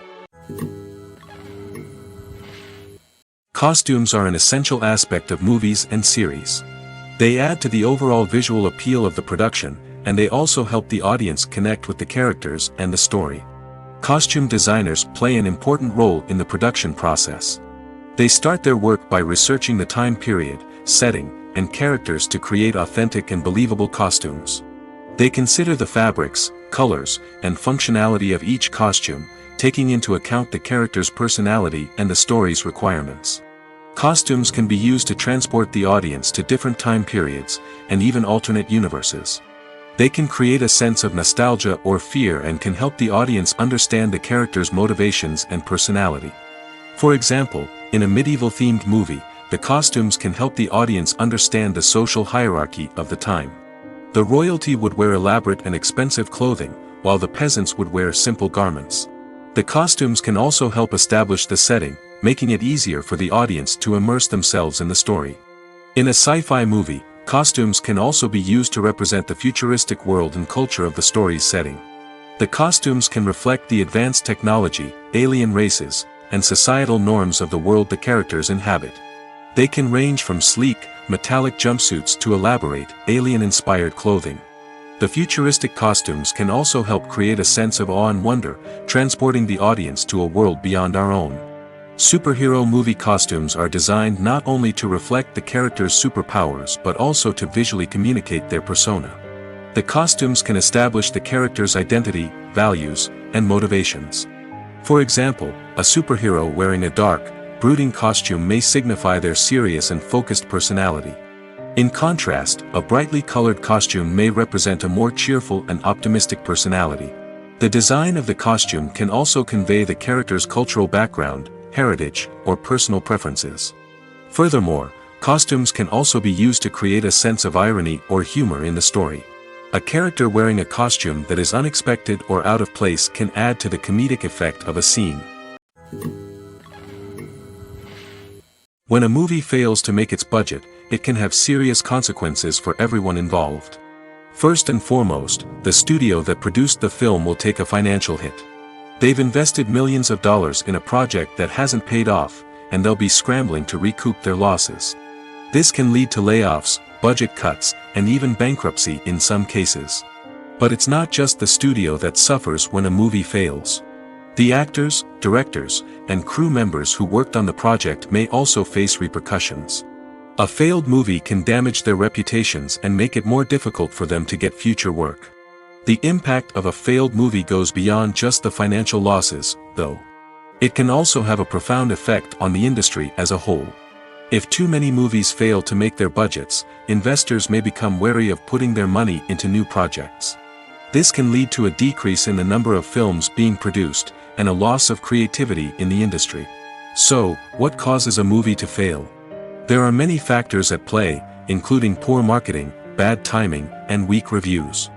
Costumes are an essential aspect of movies and series. They add to the overall visual appeal of the production, and they also help the audience connect with the characters and the story. Costume designers play an important role in the production process. They start their work by researching the time period, setting, and characters to create authentic and believable costumes. They consider the fabrics, colors, and functionality of each costume, taking into account the character's personality and the story's requirements. Costumes can be used to transport the audience to different time periods, and even alternate universes. They can create a sense of nostalgia or fear and can help the audience understand the character's motivations and personality. For example, in a medieval-themed movie, the costumes can help the audience understand the social hierarchy of the time. The royalty would wear elaborate and expensive clothing, while the peasants would wear simple garments. The costumes can also help establish the setting, making it easier for the audience to immerse themselves in the story. In a sci-fi movie, costumes can also be used to represent the futuristic world and culture of the story's setting. The costumes can reflect the advanced technology, alien races, and societal norms of the world the characters inhabit. They can range from sleek, metallic jumpsuits to elaborate, alien-inspired clothing. The futuristic costumes can also help create a sense of awe and wonder, transporting the audience to a world beyond our own. Superhero movie costumes are designed not only to reflect the character's superpowers but also to visually communicate their persona. The costumes can establish the character's identity, values, and motivations. For example, a superhero wearing a dark, brooding costume may signify their serious and focused personality. In contrast, a brightly colored costume may represent a more cheerful and optimistic personality. The design of the costume can also convey the character's cultural background, heritage, or personal preferences. Furthermore, costumes can also be used to create a sense of irony or humor in the story. A character wearing a costume that is unexpected or out of place can add to the comedic effect of a scene. When a movie fails to make its budget, it can have serious consequences for everyone involved. First and foremost, the studio that produced the film will take a financial hit. They've invested millions of dollars in a project that hasn't paid off, and they'll be scrambling to recoup their losses. This can lead to layoffs, budget cuts, and even bankruptcy in some cases. But it's not just the studio that suffers when a movie fails. The actors, directors, and crew members who worked on the project may also face repercussions. A failed movie can damage their reputations and make it more difficult for them to get future work. The impact of a failed movie goes beyond just the financial losses, though. It can also have a profound effect on the industry as a whole. If too many movies fail to make their budgets, investors may become wary of putting their money into new projects. This can lead to a decrease in the number of films being produced, and a loss of creativity in the industry. So, what causes a movie to fail? There are many factors at play, including poor marketing, bad timing, and weak reviews.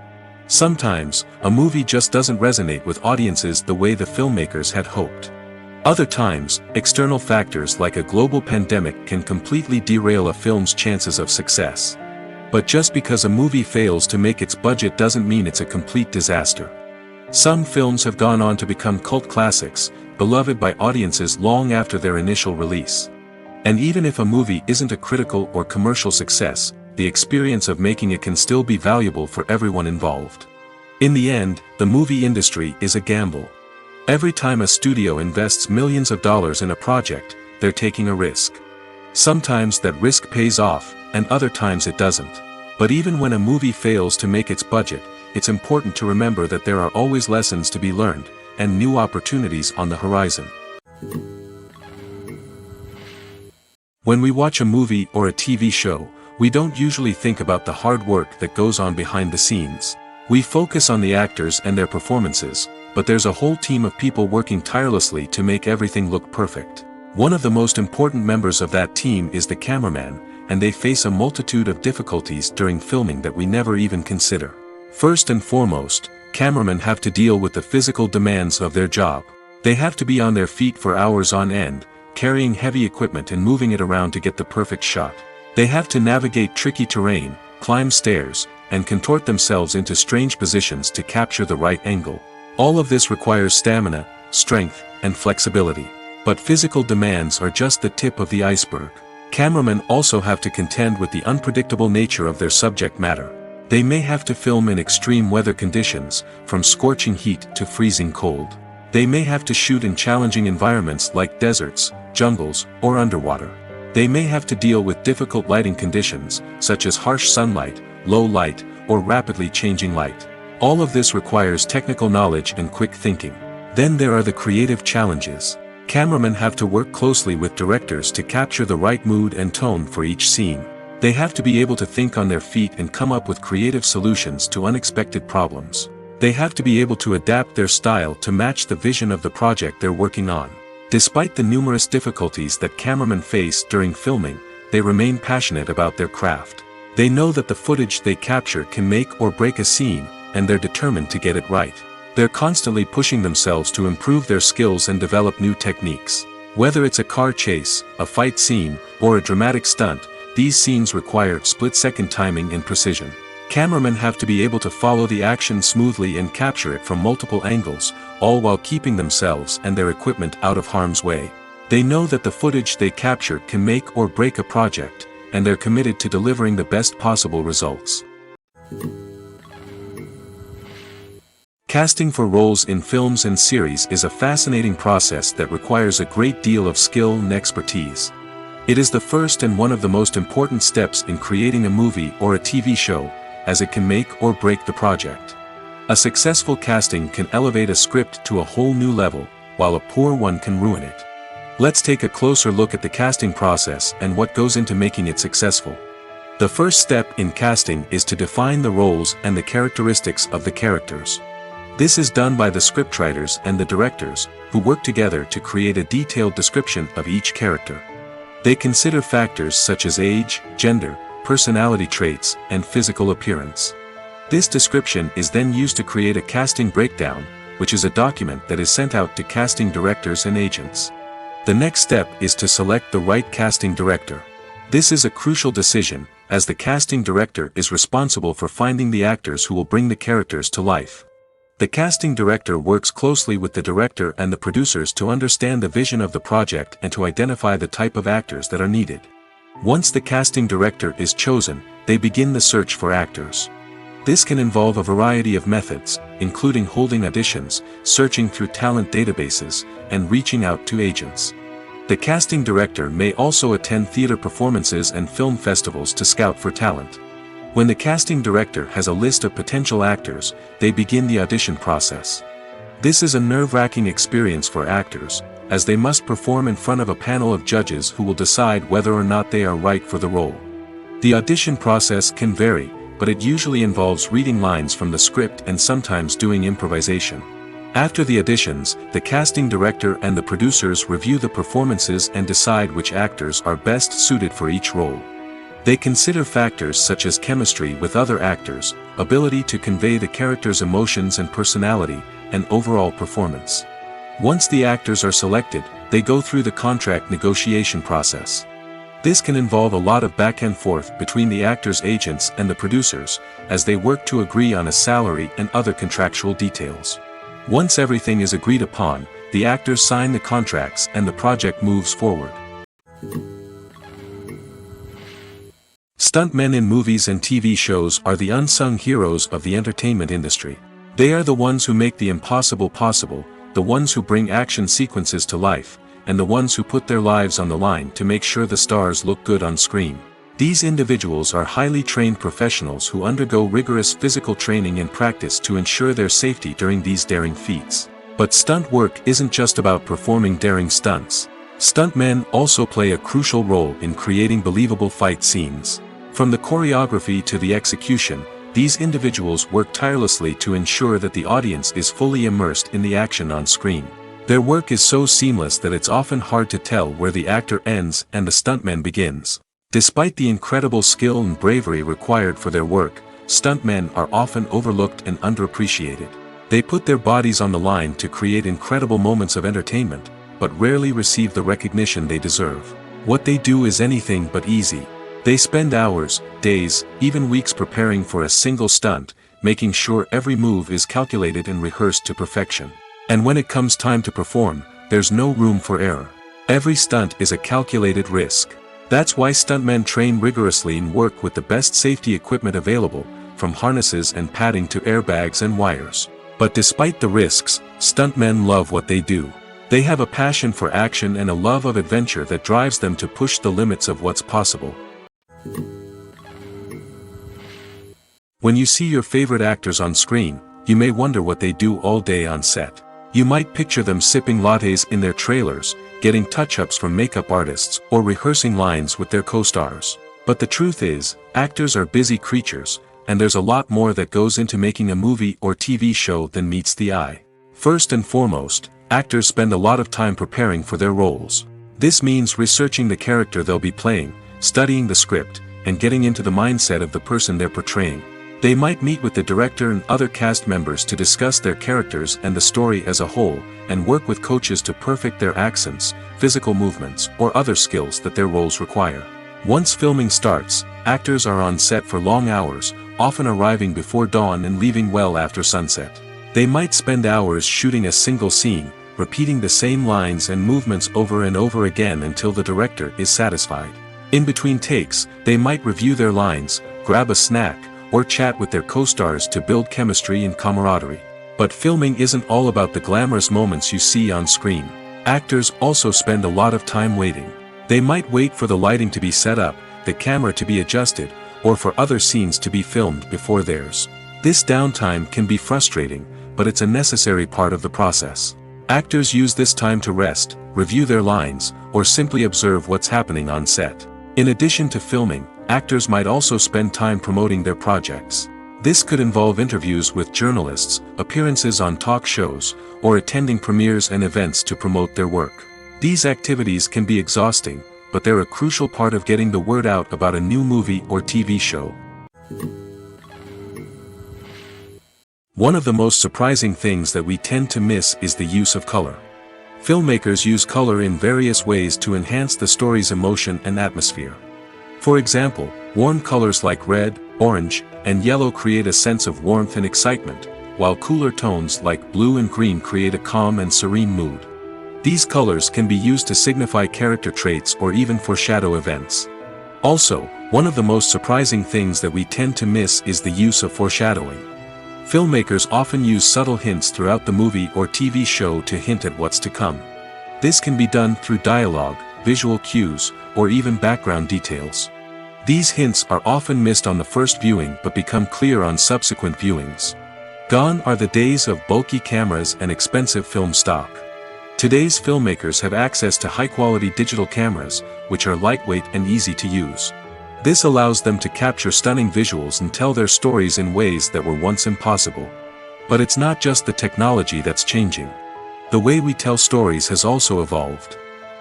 Sometimes, a movie just doesn't resonate with audiences the way the filmmakers had hoped. Other times, external factors like a global pandemic can completely derail a film's chances of success. But just because a movie fails to make its budget doesn't mean it's a complete disaster. Some films have gone on to become cult classics, beloved by audiences long after their initial release. And even if a movie isn't a critical or commercial success, the experience of making it can still be valuable for everyone involved. In the end, the movie industry is a gamble. Every time a studio invests millions of dollars in a project, they're taking a risk. Sometimes that risk pays off, and other times it doesn't. But even when a movie fails to make its budget, it's important to remember that there are always lessons to be learned, and new opportunities on the horizon. When we watch a movie or a TV show, we don't usually think about the hard work that goes on behind the scenes. We focus on the actors and their performances, but there's a whole team of people working tirelessly to make everything look perfect. One of the most important members of that team is the cameraman, and they face a multitude of difficulties during filming that we never even consider. First and foremost, cameramen have to deal with the physical demands of their job. They have to be on their feet for hours on end, carrying heavy equipment and moving it around to get the perfect shot. They have to navigate tricky terrain, climb stairs, and contort themselves into strange positions to capture the right angle. All of this requires stamina, strength, and flexibility. But physical demands are just the tip of the iceberg. Cameramen also have to contend with the unpredictable nature of their subject matter. They may have to film in extreme weather conditions, from scorching heat to freezing cold. They may have to shoot in challenging environments like deserts, jungles, or underwater. They may have to deal with difficult lighting conditions, such as harsh sunlight, low light, or rapidly changing light. All of this requires technical knowledge and quick thinking. Then there are the creative challenges. Cameramen have to work closely with directors to capture the right mood and tone for each scene. They have to be able to think on their feet and come up with creative solutions to unexpected problems. They have to be able to adapt their style to match the vision of the project they're working on. Despite the numerous difficulties that cameramen face during filming, they remain passionate about their craft. They know that the footage they capture can make or break a scene, and they're determined to get it right. They're constantly pushing themselves to improve their skills and develop new techniques. Whether it's a car chase, a fight scene, or a dramatic stunt, these scenes require split-second timing and precision. Cameramen have to be able to follow the action smoothly and capture it from multiple angles, all while keeping themselves and their equipment out of harm's way. They know that the footage they capture can make or break a project, and they're committed to delivering the best possible results. Casting for roles in films and series is a fascinating process that requires a great deal of skill and expertise. It is the first and one of the most important steps in creating a movie or a TV show, as it can make or break the project. A successful casting can elevate a script to a whole new level, while a poor one can ruin it. Let's take a closer look at the casting process and what goes into making it successful. The first step in casting is to define the roles and the characteristics of the characters. This is done by the scriptwriters and the directors, who work together to create a detailed description of each character. They consider factors such as age, gender, personality traits, and physical appearance. This description is then used to create a casting breakdown, which is a document that is sent out to casting directors and agents. The next step is to select the right casting director. This is a crucial decision, as the casting director is responsible for finding the actors who will bring the characters to life. The casting director works closely with the director and the producers to understand the vision of the project and to identify the type of actors that are needed. Once the casting director is chosen, they begin the search for actors. This can involve a variety of methods, including holding auditions, searching through talent databases, and reaching out to agents. The casting director may also attend theater performances and film festivals to scout for talent. When the casting director has a list of potential actors, they begin the audition process. This is a nerve-wracking experience for actors, as they must perform in front of a panel of judges who will decide whether or not they are right for the role. The audition process can vary, but it usually involves reading lines from the script and sometimes doing improvisation. After the auditions, the casting director and the producers review the performances and decide which actors are best suited for each role. They consider factors such as chemistry with other actors, ability to convey the character's emotions and personality, and overall performance. Once the actors are selected, they go through the contract negotiation process. This can involve a lot of back and forth between the actors' agents and the producers, as they work to agree on a salary and other contractual details. Once everything is agreed upon, the actors sign the contracts and the project moves forward. Stuntmen in movies and TV shows are the unsung heroes of the entertainment industry. They are the ones who make the impossible possible, the ones who bring action sequences to life, and the ones who put their lives on the line to make sure the stars look good on screen. These individuals are highly trained professionals who undergo rigorous physical training and practice to ensure their safety during these daring feats. But stunt work isn't just about performing daring stunts. Stuntmen also play a crucial role in creating believable fight scenes. From the choreography to the execution, these individuals work tirelessly to ensure that the audience is fully immersed in the action on screen. Their work is so seamless that it's often hard to tell where the actor ends and the stuntman begins. Despite the incredible skill and bravery required for their work, stuntmen are often overlooked and underappreciated. They put their bodies on the line to create incredible moments of entertainment, but rarely receive the recognition they deserve. What they do is anything but easy. They spend hours, days, even weeks preparing for a single stunt, making sure every move is calculated and rehearsed to perfection. And when it comes time to perform, there's no room for error. Every stunt is a calculated risk. That's why stuntmen train rigorously and work with the best safety equipment available, from harnesses and padding to airbags and wires. But despite the risks, stuntmen love what they do. They have a passion for action and a love of adventure that drives them to push the limits of what's possible. When you see your favorite actors on screen, you may wonder what they do all day on set. You might picture them sipping lattes in their trailers, getting touch-ups from makeup artists, or rehearsing lines with their co-stars. But the truth is, actors are busy creatures, and there's a lot more that goes into making a movie or TV show than meets the eye. First and foremost, actors spend a lot of time preparing for their roles. This means researching the character they'll be playing, studying the script, and getting into the mindset of the person they're portraying. They might meet with the director and other cast members to discuss their characters and the story as a whole, and work with coaches to perfect their accents, physical movements, or other skills that their roles require. Once filming starts, actors are on set for long hours, often arriving before dawn and leaving well after sunset. They might spend hours shooting a single scene, repeating the same lines and movements over and over again until the director is satisfied. In between takes, they might review their lines, grab a snack, or chat with their co-stars to build chemistry and camaraderie. But filming isn't all about the glamorous moments you see on screen. Actors also spend a lot of time waiting. They might wait for the lighting to be set up, the camera to be adjusted, or for other scenes to be filmed before theirs. This downtime can be frustrating, but it's a necessary part of the process. Actors use this time to rest, review their lines, or simply observe what's happening on set. In addition to filming, actors might also spend time promoting their projects. This could involve interviews with journalists, appearances on talk shows, or attending premieres and events to promote their work. These activities can be exhausting, but they're a crucial part of getting the word out about a new movie or TV show. One of the most surprising things that we tend to miss is the use of color. Filmmakers use color in various ways to enhance the story's emotion and atmosphere. For example, warm colors like red, orange, and yellow create a sense of warmth and excitement, while cooler tones like blue and green create a calm and serene mood. These colors can be used to signify character traits or even foreshadow events. Also, one of the most surprising things that we tend to miss is the use of foreshadowing. Filmmakers often use subtle hints throughout the movie or TV show to hint at what's to come. This can be done through dialogue, visual cues, or even background details. These hints are often missed on the first viewing but become clear on subsequent viewings. Gone are the days of bulky cameras and expensive film stock. Today's filmmakers have access to high-quality digital cameras, which are lightweight and easy to use. This allows them to capture stunning visuals and tell their stories in ways that were once impossible. But it's not just the technology that's changing. The way we tell stories has also evolved.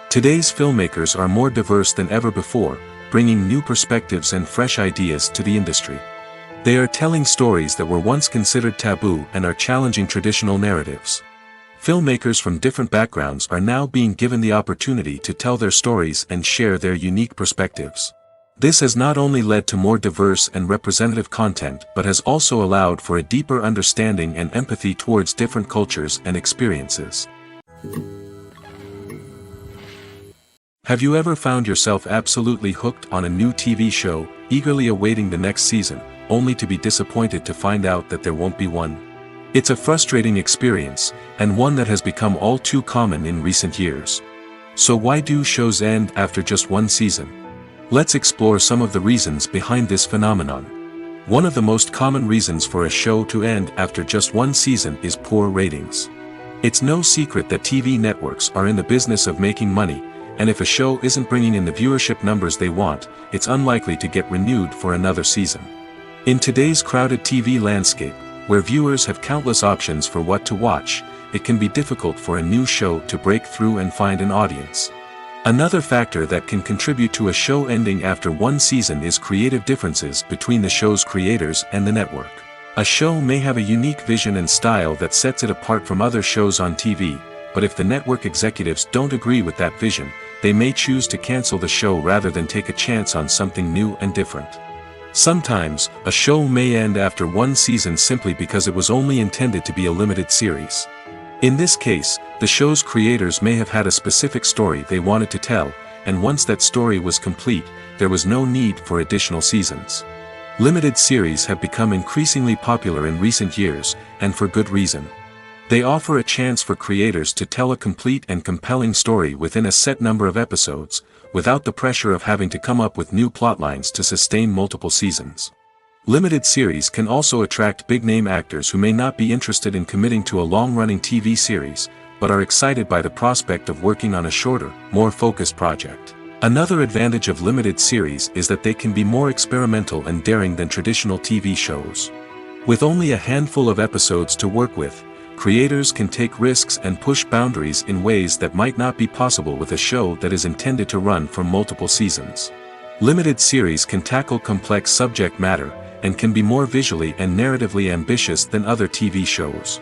Today's filmmakers are more diverse than ever before, bringing new perspectives and fresh ideas to the industry. They are telling stories that were once considered taboo and are challenging traditional narratives. Filmmakers from different backgrounds are now being given the opportunity to tell their stories and share their unique perspectives. This has not only led to more diverse and representative content but has also allowed for a deeper understanding and empathy towards different cultures and experiences. Have you ever found yourself absolutely hooked on a new TV show, eagerly awaiting the next season, only to be disappointed to find out that there won't be one? It's a frustrating experience, and one that has become all too common in recent years. So why do shows end after just one season? Let's explore some of the reasons behind this phenomenon. One of the most common reasons for a show to end after just one season is poor ratings. It's no secret that TV networks are in the business of making money, and if a show isn't bringing in the viewership numbers they want, it's unlikely to get renewed for another season. In today's crowded TV landscape, where viewers have countless options for what to watch, it can be difficult for a new show to break through and find an audience. Another factor that can contribute to a show ending after one season is creative differences between the show's creators and the network. A show may have a unique vision and style that sets it apart from other shows on TV, but if the network executives don't agree with that vision, they may choose to cancel the show rather than take a chance on something new and different. Sometimes, a show may end after one season simply because it was only intended to be a limited series. In this case, the show's creators may have had a specific story they wanted to tell, and once that story was complete, there was no need for additional seasons. Limited series have become increasingly popular in recent years, and for good reason. They offer a chance for creators to tell a complete and compelling story within a set number of episodes, without the pressure of having to come up with new plotlines to sustain multiple seasons. Limited series can also attract big-name actors who may not be interested in committing to a long-running TV series, but are excited by the prospect of working on a shorter, more focused project. Another advantage of limited series is that they can be more experimental and daring than traditional TV shows. With only a handful of episodes to work with, creators can take risks and push boundaries in ways that might not be possible with a show that is intended to run for multiple seasons. Limited series can tackle complex subject matter, and can be more visually and narratively ambitious than other TV shows.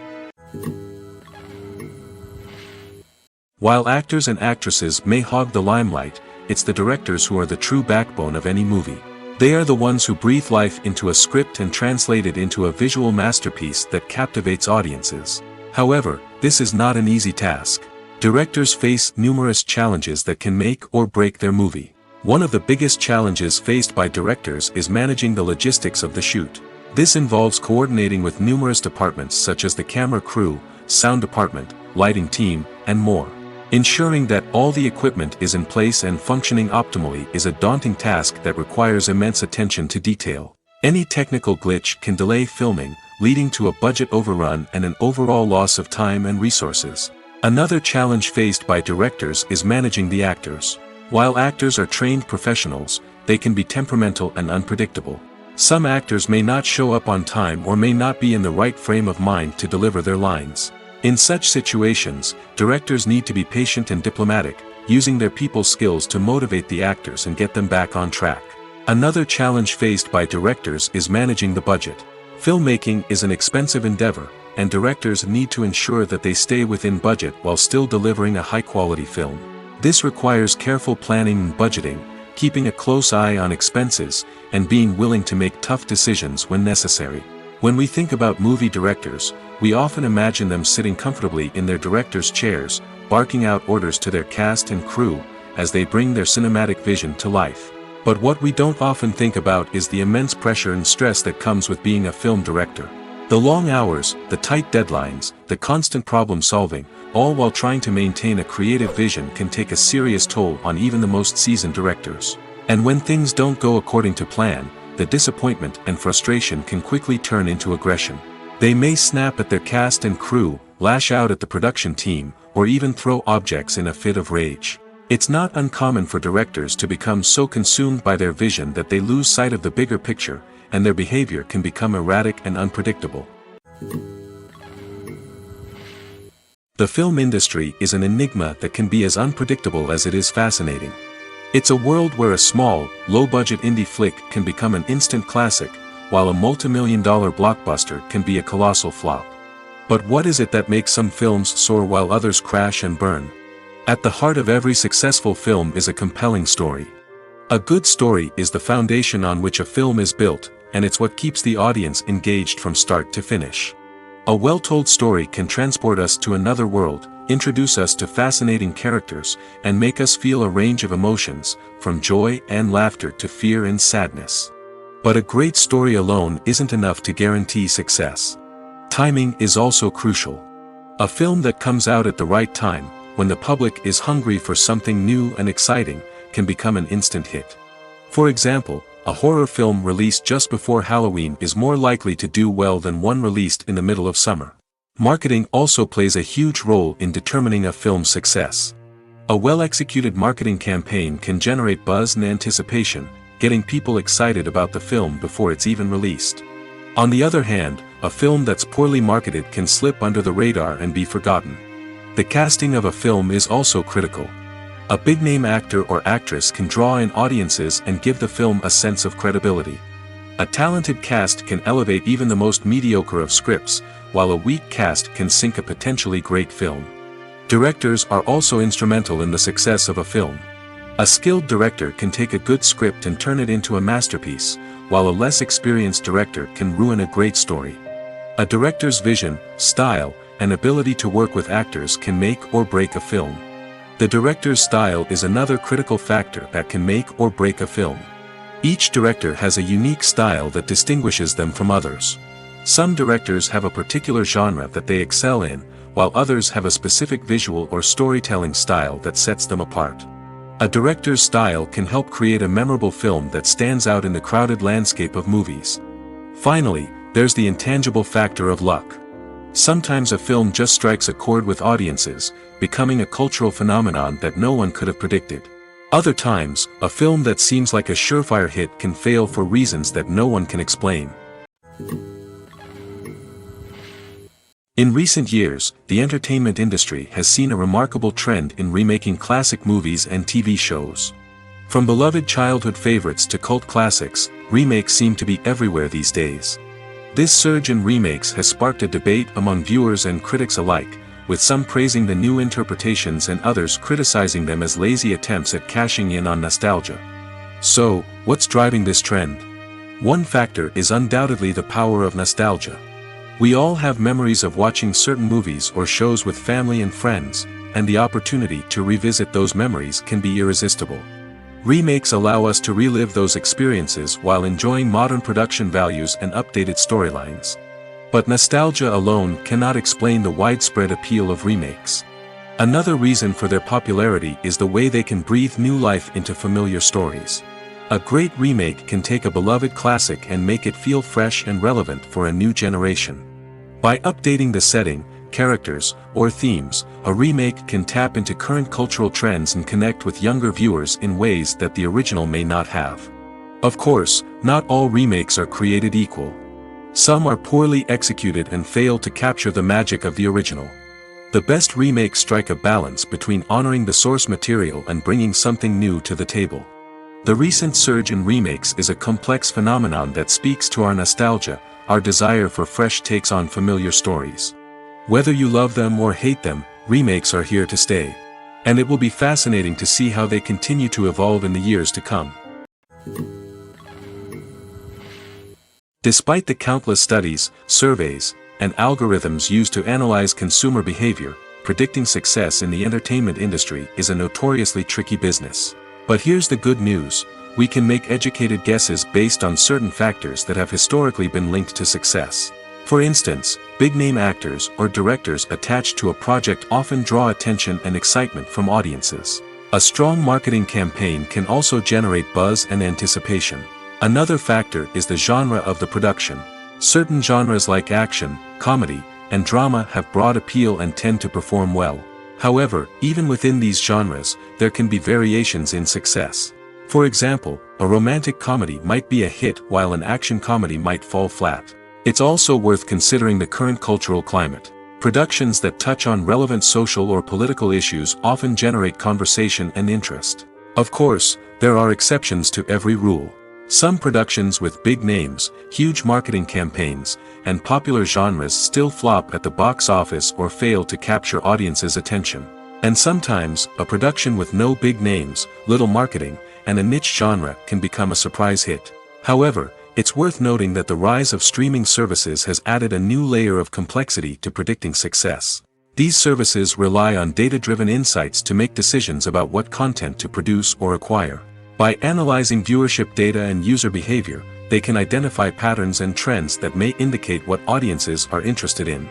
While actors and actresses may hog the limelight, it's the directors who are the true backbone of any movie. They are the ones who breathe life into a script and translate it into a visual masterpiece that captivates audiences. However, this is not an easy task. Directors face numerous challenges that can make or break their movie. One of the biggest challenges faced by directors is managing the logistics of the shoot. This involves coordinating with numerous departments such as the camera crew, sound department, lighting team, and more. Ensuring that all the equipment is in place and functioning optimally is a daunting task that requires immense attention to detail. Any technical glitch can delay filming, leading to a budget overrun and an overall loss of time and resources. Another challenge faced by directors is managing the actors. While actors are trained professionals, they can be temperamental and unpredictable. Some actors may not show up on time or may not be in the right frame of mind to deliver their lines. In such situations, directors need to be patient and diplomatic, using their people skills to motivate the actors and get them back on track. Another challenge faced by directors is managing the budget. Filmmaking is an expensive endeavor, and directors need to ensure that they stay within budget while still delivering a high-quality film. This requires careful planning and budgeting, keeping a close eye on expenses, and being willing to make tough decisions when necessary. When we think about movie directors, we often imagine them sitting comfortably in their director's chairs, barking out orders to their cast and crew, as they bring their cinematic vision to life. But what we don't often think about is the immense pressure and stress that comes with being a film director. The long hours, the tight deadlines, the constant problem solving, all while trying to maintain a creative vision can take a serious toll on even the most seasoned directors. And when things don't go according to plan, the disappointment and frustration can quickly turn into aggression. They may snap at their cast and crew, lash out at the production team, or even throw objects in a fit of rage. It's not uncommon for directors to become so consumed by their vision that they lose sight of the bigger picture, and their behavior can become erratic and unpredictable. The film industry is an enigma that can be as unpredictable as it is fascinating. It's a world where a small, low-budget indie flick can become an instant classic, while a multi-million-dollar blockbuster can be a colossal flop. But what is it that makes some films soar while others crash and burn? At the heart of every successful film is a compelling story. A good story is the foundation on which a film is built, and it's what keeps the audience engaged from start to finish. A well-told story can transport us to another world, introduce us to fascinating characters, and make us feel a range of emotions, from joy and laughter to fear and sadness. But a great story alone isn't enough to guarantee success. Timing is also crucial. A film that comes out at the right time, when the public is hungry for something new and exciting, can become an instant hit. For example, a horror film released just before Halloween is more likely to do well than one released in the middle of summer. Marketing also plays a huge role in determining a film's success. A well-executed marketing campaign can generate buzz and anticipation, getting people excited about the film before it's even released. On the other hand, a film that's poorly marketed can slip under the radar and be forgotten. The casting of a film is also critical. A big-name actor or actress can draw in audiences and give the film a sense of credibility. A talented cast can elevate even the most mediocre of scripts, while a weak cast can sink a potentially great film. Directors are also instrumental in the success of a film. A skilled director can take a good script and turn it into a masterpiece, while a less experienced director can ruin a great story. A director's vision, style, and ability to work with actors can make or break a film. The director's style is another critical factor that can make or break a film. Each director has a unique style that distinguishes them from others. Some directors have a particular genre that they excel in, while others have a specific visual or storytelling style that sets them apart. A director's style can help create a memorable film that stands out in the crowded landscape of movies. Finally, there's the intangible factor of luck. Sometimes a film just strikes a chord with audiences, becoming a cultural phenomenon that no one could have predicted. Other times, a film that seems like a surefire hit can fail for reasons that no one can explain. In recent years, the entertainment industry has seen a remarkable trend in remaking classic movies and TV shows. From beloved childhood favorites to cult classics, remakes seem to be everywhere these days. This surge in remakes has sparked a debate among viewers and critics alike, with some praising the new interpretations and others criticizing them as lazy attempts at cashing in on nostalgia. So, what's driving this trend? One factor is undoubtedly the power of nostalgia. We all have memories of watching certain movies or shows with family and friends, and the opportunity to revisit those memories can be irresistible. Remakes allow us to relive those experiences while enjoying modern production values and updated storylines. But nostalgia alone cannot explain the widespread appeal of remakes. Another reason for their popularity is the way they can breathe new life into familiar stories. A great remake can take a beloved classic and make it feel fresh and relevant for a new generation. By updating the setting, characters, or themes, a remake can tap into current cultural trends and connect with younger viewers in ways that the original may not have. Of course, not all remakes are created equal. Some are poorly executed and fail to capture the magic of the original. The best remakes strike a balance between honoring the source material and bringing something new to the table. The recent surge in remakes is a complex phenomenon that speaks to our nostalgia, our desire for fresh takes on familiar stories. Whether you love them or hate them, remakes are here to stay. And it will be fascinating to see how they continue to evolve in the years to come. Despite the countless studies, surveys, and algorithms used to analyze consumer behavior, predicting success in the entertainment industry is a notoriously tricky business. But here's the good news: we can make educated guesses based on certain factors that have historically been linked to success. For instance, big-name actors or directors attached to a project often draw attention and excitement from audiences. A strong marketing campaign can also generate buzz and anticipation. Another factor is the genre of the production. Certain genres like action, comedy, and drama have broad appeal and tend to perform well. However, even within these genres, there can be variations in success. For example, a romantic comedy might be a hit while an action comedy might fall flat. It's also worth considering the current cultural climate. Productions that touch on relevant social or political issues often generate conversation and interest. Of course, there are exceptions to every rule. Some productions with big names, huge marketing campaigns, and popular genres still flop at the box office or fail to capture audiences' attention. And sometimes, a production with no big names, little marketing, and a niche genre can become a surprise hit. However, it's worth noting that the rise of streaming services has added a new layer of complexity to predicting success. These services rely on data-driven insights to make decisions about what content to produce or acquire. By analyzing viewership data and user behavior, they can identify patterns and trends that may indicate what audiences are interested in.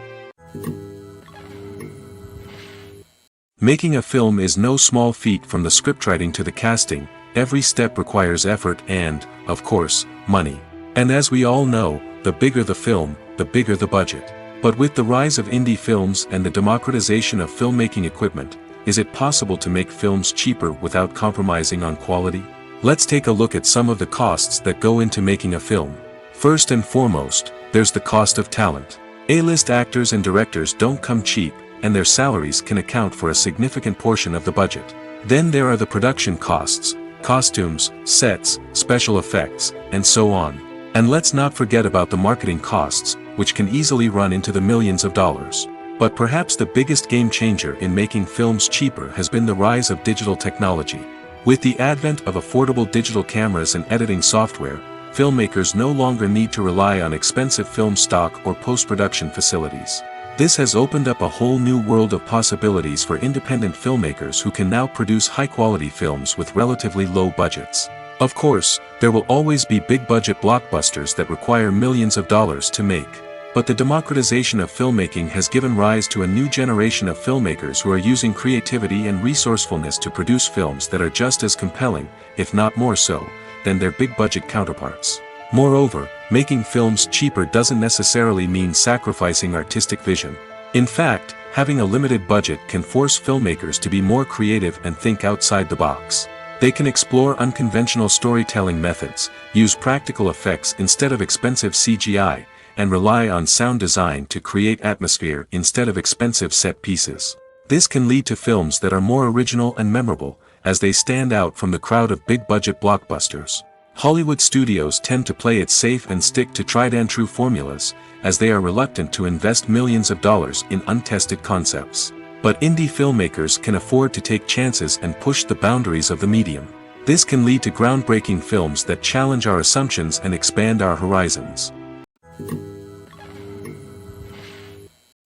Making a film is no small feat. From the scriptwriting to the casting, every step requires effort and, of course, money. And as we all know, the bigger the film, the bigger the budget. But with the rise of indie films and the democratization of filmmaking equipment, is it possible to make films cheaper without compromising on quality? Let's take a look at some of the costs that go into making a film. First and foremost, there's the cost of talent. A-list actors and directors don't come cheap, and their salaries can account for a significant portion of the budget. Then there are the production costs, costumes, sets, special effects, and so on. And let's not forget about the marketing costs, which can easily run into the millions of dollars. But perhaps the biggest game changer in making films cheaper has been the rise of digital technology. With the advent of affordable digital cameras and editing software, filmmakers no longer need to rely on expensive film stock or post-production facilities. This has opened up a whole new world of possibilities for independent filmmakers who can now produce high-quality films with relatively low budgets. Of course, there will always be big-budget blockbusters that require millions of dollars to make. But the democratization of filmmaking has given rise to a new generation of filmmakers who are using creativity and resourcefulness to produce films that are just as compelling, if not more so, than their big-budget counterparts. Moreover, making films cheaper doesn't necessarily mean sacrificing artistic vision. In fact, having a limited budget can force filmmakers to be more creative and think outside the box. They can explore unconventional storytelling methods, use practical effects instead of expensive CGI, and rely on sound design to create atmosphere instead of expensive set pieces. This can lead to films that are more original and memorable, as they stand out from the crowd of big-budget blockbusters. Hollywood studios tend to play it safe and stick to tried-and-true formulas, as they are reluctant to invest millions of dollars in untested concepts. But indie filmmakers can afford to take chances and push the boundaries of the medium. This can lead to groundbreaking films that challenge our assumptions and expand our horizons.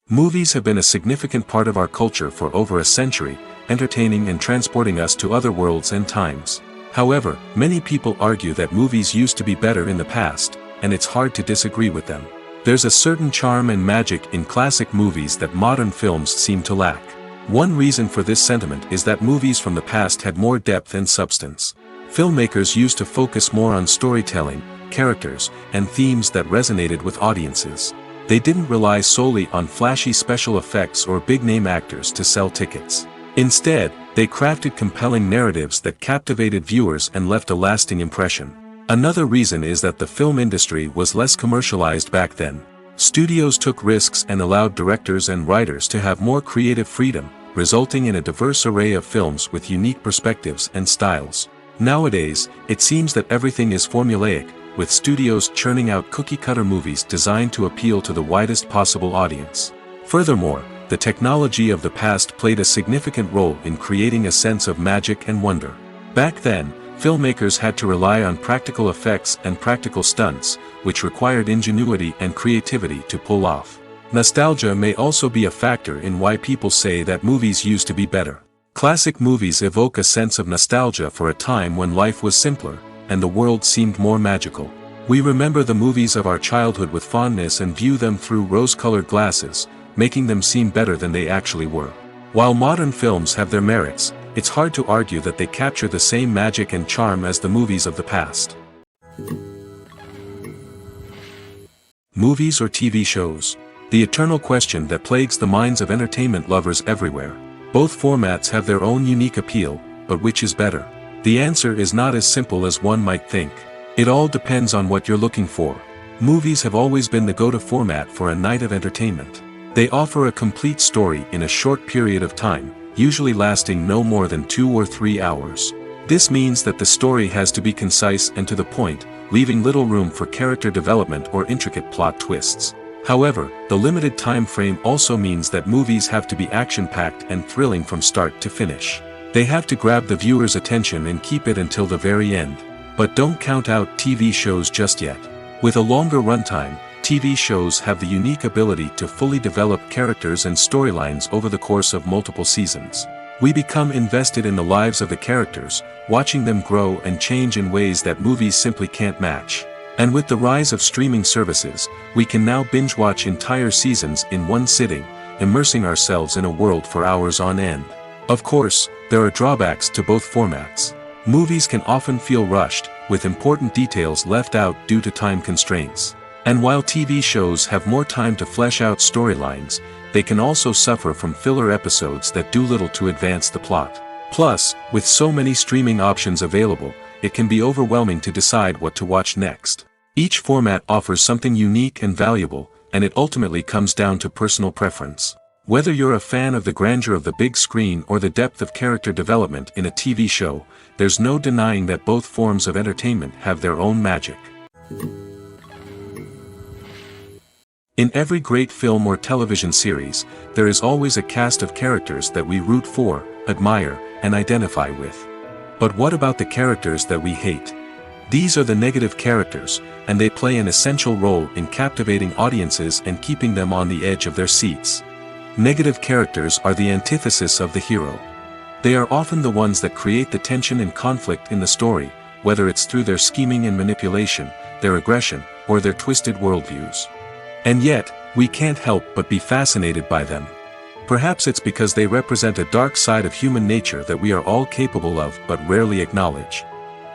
Movies have been a significant part of our culture for over a century, entertaining and transporting us to other worlds and times. However, many people argue that movies used to be better in the past, and it's hard to disagree with them. There's a certain charm and magic in classic movies that modern films seem to lack. One reason for this sentiment is that movies from the past had more depth and substance. Filmmakers used to focus more on storytelling, characters, and themes that resonated with audiences. They didn't rely solely on flashy special effects or big-name actors to sell tickets. Instead, they crafted compelling narratives that captivated viewers and left a lasting impression. Another reason is that the film industry was less commercialized back then. Studios took risks and allowed directors and writers to have more creative freedom, resulting in a diverse array of films with unique perspectives and styles. Nowadays, it seems that everything is formulaic, with studios churning out cookie-cutter movies designed to appeal to the widest possible audience. Furthermore, the technology of the past played a significant role in creating a sense of magic and wonder. Back then, filmmakers had to rely on practical effects and practical stunts, which required ingenuity and creativity to pull off. Nostalgia may also be a factor in why people say that movies used to be better. Classic movies evoke a sense of nostalgia for a time when life was simpler, and the world seemed more magical. We remember the movies of our childhood with fondness and view them through rose-colored glasses, making them seem better than they actually were. While modern films have their merits, it's hard to argue that they capture the same magic and charm as the movies of the past. Movies or TV shows? The eternal question that plagues the minds of entertainment lovers everywhere. Both formats have their own unique appeal, but which is better? The answer is not as simple as one might think. It all depends on what you're looking for. Movies have always been the go-to format for a night of entertainment. They offer a complete story in a short period of time, usually lasting no more than 2 or 3 hours. This means that the story has to be concise and to the point, leaving little room for character development or intricate plot twists. However, the limited time frame also means that movies have to be action-packed and thrilling from start to finish. They have to grab the viewer's attention and keep it until the very end. But don't count out TV shows just yet. With a longer runtime, TV shows have the unique ability to fully develop characters and storylines over the course of multiple seasons. We become invested in the lives of the characters, watching them grow and change in ways that movies simply can't match. And with the rise of streaming services, we can now binge-watch entire seasons in one sitting, immersing ourselves in a world for hours on end. Of course, there are drawbacks to both formats. Movies can often feel rushed, with important details left out due to time constraints. And while TV shows have more time to flesh out storylines, they can also suffer from filler episodes that do little to advance the plot. Plus, with so many streaming options available, it can be overwhelming to decide what to watch next. Each format offers something unique and valuable, and it ultimately comes down to personal preference. Whether you're a fan of the grandeur of the big screen or the depth of character development in a TV show, there's no denying that both forms of entertainment have their own magic. In every great film or television series, there is always a cast of characters that we root for, admire, and identify with. But what about the characters that we hate? These are the negative characters, and they play an essential role in captivating audiences and keeping them on the edge of their seats. Negative characters are the antithesis of the hero. They are often the ones that create the tension and conflict in the story, whether it's through their scheming and manipulation, their aggression, or their twisted worldviews. And yet, we can't help but be fascinated by them. Perhaps it's because they represent a dark side of human nature that we are all capable of but rarely acknowledge.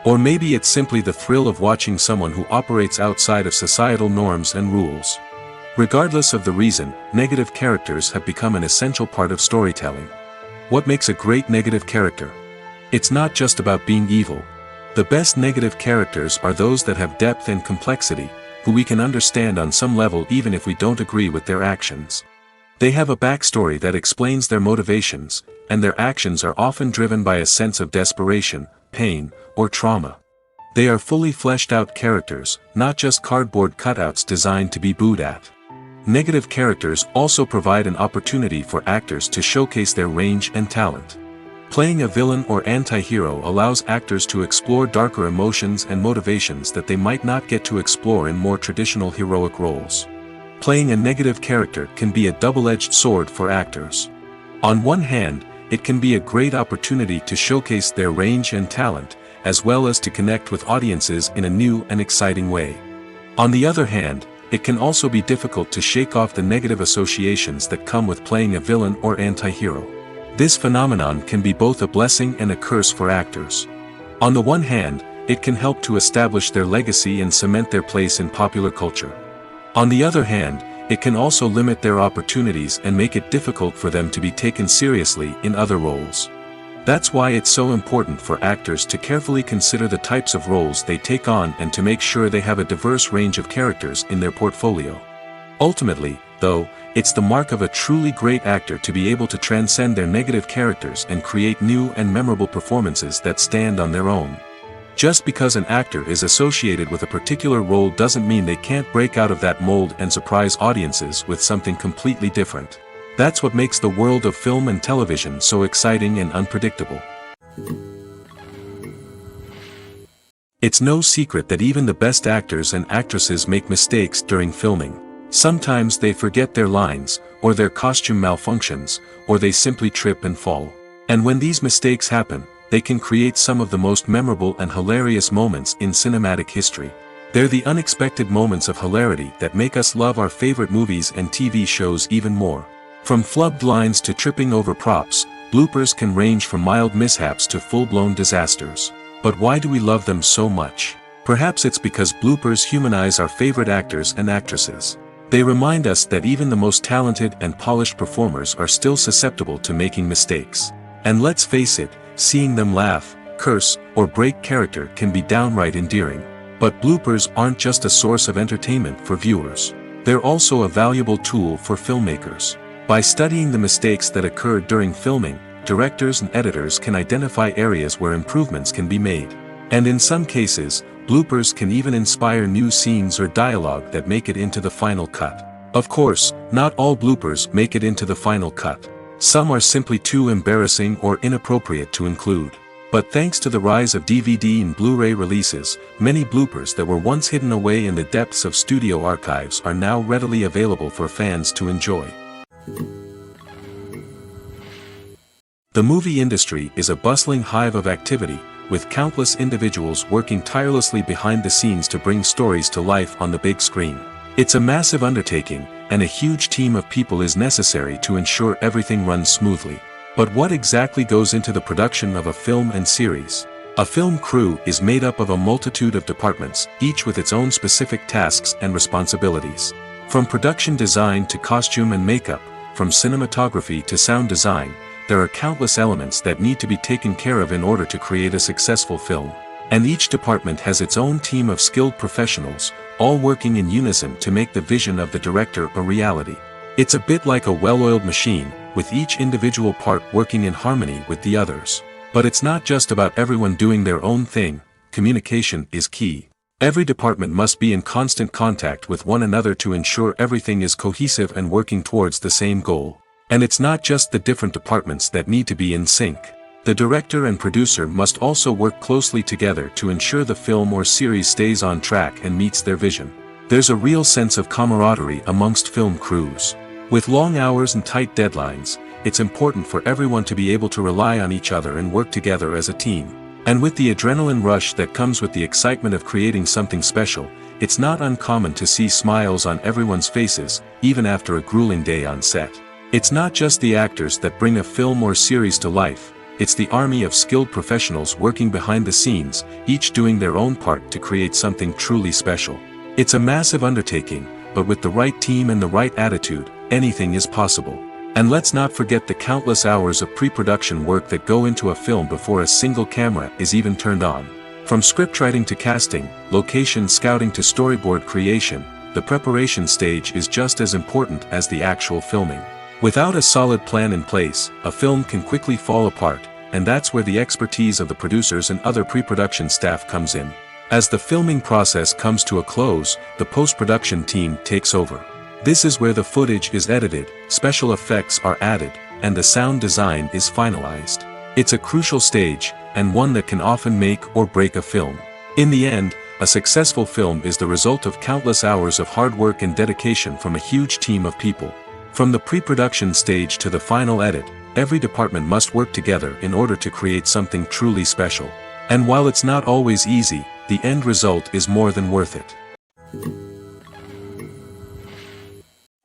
Or maybe it's simply the thrill of watching someone who operates outside of societal norms and rules. Regardless of the reason, negative characters have become an essential part of storytelling. What makes a great negative character? It's not just about being evil. The best negative characters are those that have depth and complexity, who we can understand on some level even if we don't agree with their actions. They have a backstory that explains their motivations, and their actions are often driven by a sense of desperation, pain, or trauma. They are fully fleshed out characters, not just cardboard cutouts designed to be booed at. Negative characters also provide an opportunity for actors to showcase their range and talent. Playing a villain or anti-hero allows actors to explore darker emotions and motivations that they might not get to explore in more traditional heroic roles. Playing a negative character can be a double-edged sword for actors. On one hand, it can be a great opportunity to showcase their range and talent, as well as to connect with audiences in a new and exciting way. On the other hand, it can also be difficult to shake off the negative associations that come with playing a villain or anti-hero. This phenomenon can be both a blessing and a curse for actors. On the one hand, it can help to establish their legacy and cement their place in popular culture. On the other hand, it can also limit their opportunities and make it difficult for them to be taken seriously in other roles. That's why it's so important for actors to carefully consider the types of roles they take on and to make sure they have a diverse range of characters in their portfolio. Ultimately, though, it's the mark of a truly great actor to be able to transcend their negative characters and create new and memorable performances that stand on their own. Just because an actor is associated with a particular role doesn't mean they can't break out of that mold and surprise audiences with something completely different. That's what makes the world of film and television so exciting and unpredictable. It's no secret that even the best actors and actresses make mistakes during filming. Sometimes they forget their lines, or their costume malfunctions, or they simply trip and fall. And when these mistakes happen, they can create some of the most memorable and hilarious moments in cinematic history. They're the unexpected moments of hilarity that make us love our favorite movies and TV shows even more. From flubbed lines to tripping over props, bloopers can range from mild mishaps to full-blown disasters. But why do we love them so much? Perhaps it's because bloopers humanize our favorite actors and actresses. They remind us that even the most talented and polished performers are still susceptible to making mistakes. And let's face it, seeing them laugh, curse, or break character can be downright endearing. But bloopers aren't just a source of entertainment for viewers. They're also a valuable tool for filmmakers. By studying the mistakes that occurred during filming, directors and editors can identify areas where improvements can be made. And in some cases, bloopers can even inspire new scenes or dialogue that make it into the final cut. Of course, not all bloopers make it into the final cut. Some are simply too embarrassing or inappropriate to include. But thanks to the rise of DVD and Blu-ray releases, many bloopers that were once hidden away in the depths of studio archives are now readily available for fans to enjoy. The movie industry is a bustling hive of activity, with countless individuals working tirelessly behind the scenes to bring stories to life on the big screen. It's a massive undertaking, and a huge team of people is necessary to ensure everything runs smoothly. But what exactly goes into the production of a film and series? A film crew is made up of a multitude of departments, each with its own specific tasks and responsibilities. From production design to costume and makeup, from cinematography to sound design, there are countless elements that need to be taken care of in order to create a successful film. And each department has its own team of skilled professionals, all working in unison to make the vision of the director a reality. It's a bit like a well-oiled machine, with each individual part working in harmony with the others. But it's not just about everyone doing their own thing. Communication is key. Every department must be in constant contact with one another to ensure everything is cohesive and working towards the same goal. And it's not just the different departments that need to be in sync. The director and producer must also work closely together to ensure the film or series stays on track and meets their vision. There's a real sense of camaraderie amongst film crews. With long hours and tight deadlines, it's important for everyone to be able to rely on each other and work together as a team. And with the adrenaline rush that comes with the excitement of creating something special, it's not uncommon to see smiles on everyone's faces, even after a grueling day on set. It's not just the actors that bring a film or series to life, it's the army of skilled professionals working behind the scenes, each doing their own part to create something truly special. It's a massive undertaking, but with the right team and the right attitude, anything is possible. And let's not forget the countless hours of pre-production work that go into a film before a single camera is even turned on. From scriptwriting to casting, location scouting to storyboard creation, the preparation stage is just as important as the actual filming. Without a solid plan in place, a film can quickly fall apart, and that's where the expertise of the producers and other pre-production staff comes in. As the filming process comes to a close, the post-production team takes over. This is where the footage is edited, special effects are added, and the sound design is finalized. It's a crucial stage, and one that can often make or break a film. In the end, a successful film is the result of countless hours of hard work and dedication from a huge team of people. From the pre-production stage to the final edit, every department must work together in order to create something truly special. And while it's not always easy, the end result is more than worth it.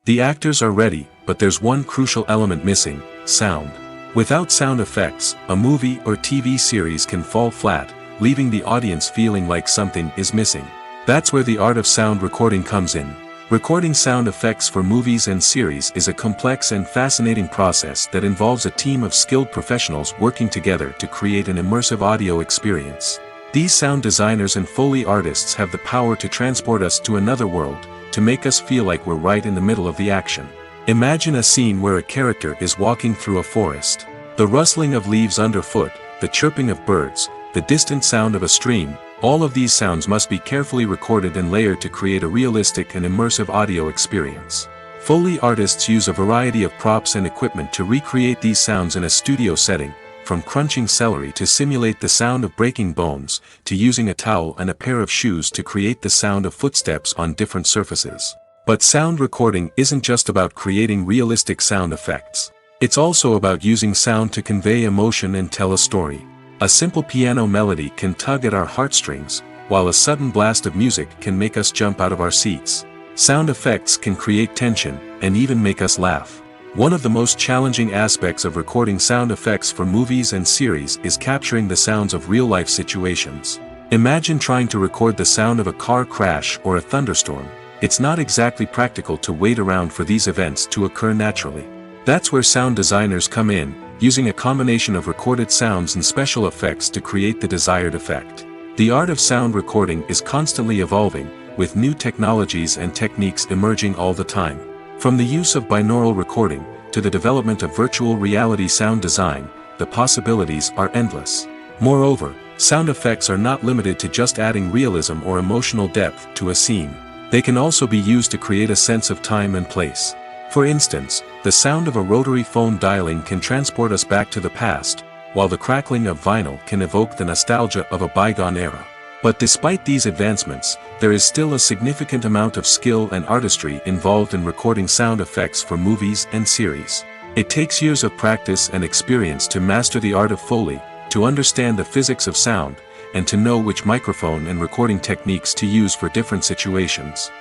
The actors are ready, but there's one crucial element missing: sound. Without sound effects, a movie or TV series can fall flat, leaving the audience feeling like something is missing. That's where the art of sound recording comes in. Recording sound effects for movies and series is a complex and fascinating process that involves a team of skilled professionals working together to create an immersive audio experience. These sound designers and Foley artists have the power to transport us to another world, to make us feel like we're right in the middle of the action. Imagine a scene where a character is walking through a forest. The rustling of leaves underfoot, the chirping of birds, the distant sound of a stream, all of these sounds must be carefully recorded and layered to create a realistic and immersive audio experience. Foley artists use a variety of props and equipment to recreate these sounds in a studio setting, from crunching celery to simulate the sound of breaking bones, to using a towel and a pair of shoes to create the sound of footsteps on different surfaces. But sound recording isn't just about creating realistic sound effects. It's also about using sound to convey emotion and tell a story. A simple piano melody can tug at our heartstrings, while a sudden blast of music can make us jump out of our seats. Sound effects can create tension, and even make us laugh. One of the most challenging aspects of recording sound effects for movies and series is capturing the sounds of real-life situations. Imagine trying to record the sound of a car crash or a thunderstorm. It's not exactly practical to wait around for these events to occur naturally. That's where sound designers come in, using a combination of recorded sounds and special effects to create the desired effect. The art of sound recording is constantly evolving, with new technologies and techniques emerging all the time. From the use of binaural recording, to the development of virtual reality sound design, the possibilities are endless. Moreover, sound effects are not limited to just adding realism or emotional depth to a scene. They can also be used to create a sense of time and place. For instance, the sound of a rotary phone dialing can transport us back to the past, while the crackling of vinyl can evoke the nostalgia of a bygone era. But despite these advancements, there is still a significant amount of skill and artistry involved in recording sound effects for movies and series. It takes years of practice and experience to master the art of Foley, to understand the physics of sound, and to know which microphone and recording techniques to use for different situations.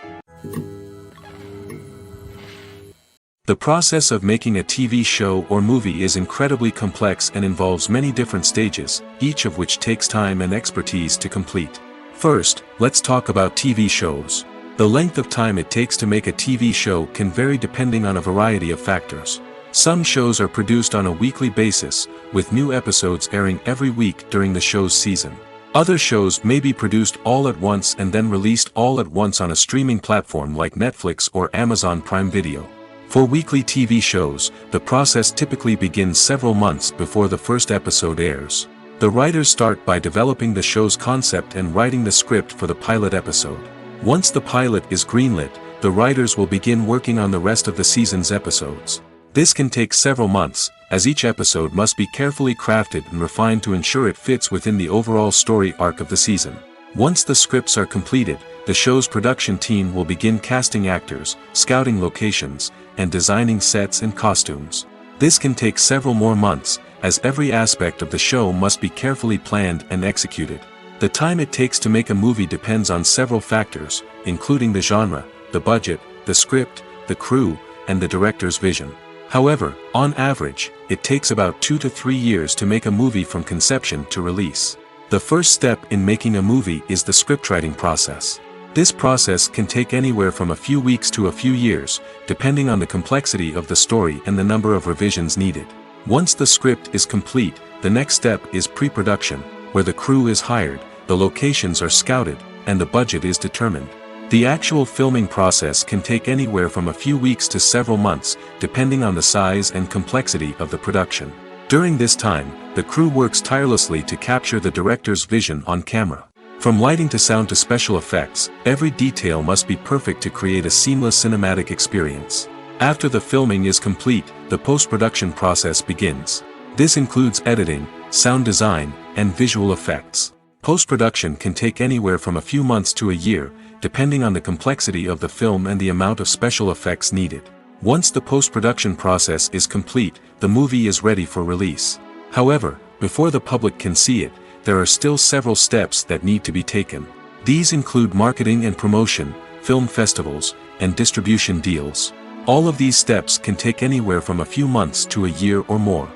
The process of making a TV show or movie is incredibly complex and involves many different stages, each of which takes time and expertise to complete. First, let's talk about TV shows. The length of time it takes to make a TV show can vary depending on a variety of factors. Some shows are produced on a weekly basis, with new episodes airing every week during the show's season. Other shows may be produced all at once and then released all at once on a streaming platform like Netflix or Amazon Prime Video. For weekly TV shows, the process typically begins several months before the first episode airs. The writers start by developing the show's concept and writing the script for the pilot episode. Once the pilot is greenlit, the writers will begin working on the rest of the season's episodes. This can take several months, as each episode must be carefully crafted and refined to ensure it fits within the overall story arc of the season. Once the scripts are completed, the show's production team will begin casting actors, scouting locations, and designing sets and costumes. This can take several more months, as every aspect of the show must be carefully planned and executed. The time it takes to make a movie depends on several factors, including the genre, the budget, the script, the crew, and the director's vision. However, on average, it takes about 2 to 3 years to make a movie from conception to release. The first step in making a movie is the scriptwriting process. This process can take anywhere from a few weeks to a few years, depending on the complexity of the story and the number of revisions needed. Once the script is complete, the next step is pre-production, where the crew is hired, the locations are scouted, and the budget is determined. The actual filming process can take anywhere from a few weeks to several months, depending on the size and complexity of the production. During this time, the crew works tirelessly to capture the director's vision on camera. From lighting to sound to special effects, every detail must be perfect to create a seamless cinematic experience. After the filming is complete, the post-production process begins. This includes editing, sound design, and visual effects. Post-production can take anywhere from a few months to a year, depending on the complexity of the film and the amount of special effects needed. Once the post-production process is complete, the movie is ready for release. However, before the public can see it, there are still several steps that need to be taken. These include marketing and promotion, film festivals, and distribution deals. All of these steps can take anywhere from a few months to a year or more.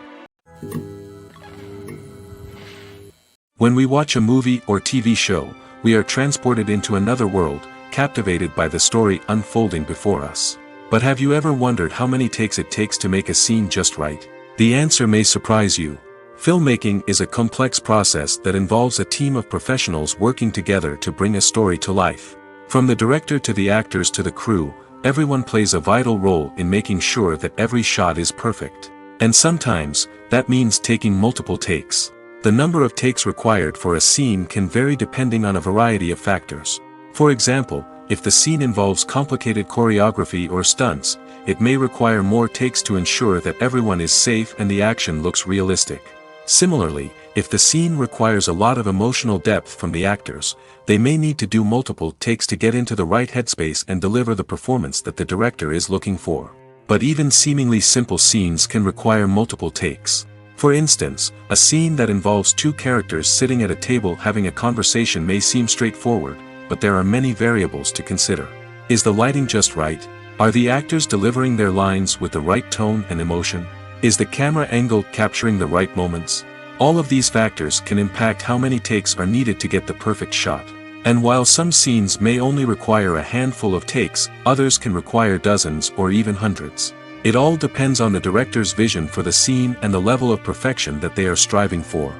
When we watch a movie or TV show, we are transported into another world, captivated by the story unfolding before us. But have you ever wondered how many takes it takes to make a scene just right? The answer may surprise you. Filmmaking is a complex process that involves a team of professionals working together to bring a story to life. From the director to the actors to the crew, everyone plays a vital role in making sure that every shot is perfect. And sometimes, that means taking multiple takes. The number of takes required for a scene can vary depending on a variety of factors. For example, if the scene involves complicated choreography or stunts, it may require more takes to ensure that everyone is safe and the action looks realistic. Similarly, if the scene requires a lot of emotional depth from the actors, they may need to do multiple takes to get into the right headspace and deliver the performance that the director is looking for. But even seemingly simple scenes can require multiple takes. For instance, a scene that involves two characters sitting at a table having a conversation may seem straightforward, but there are many variables to consider. Is the lighting just right? Are the actors delivering their lines with the right tone and emotion? Is the camera angle capturing the right moments? All of these factors can impact how many takes are needed to get the perfect shot. And while some scenes may only require a handful of takes, others can require dozens or even hundreds. It all depends on the director's vision for the scene and the level of perfection that they are striving for.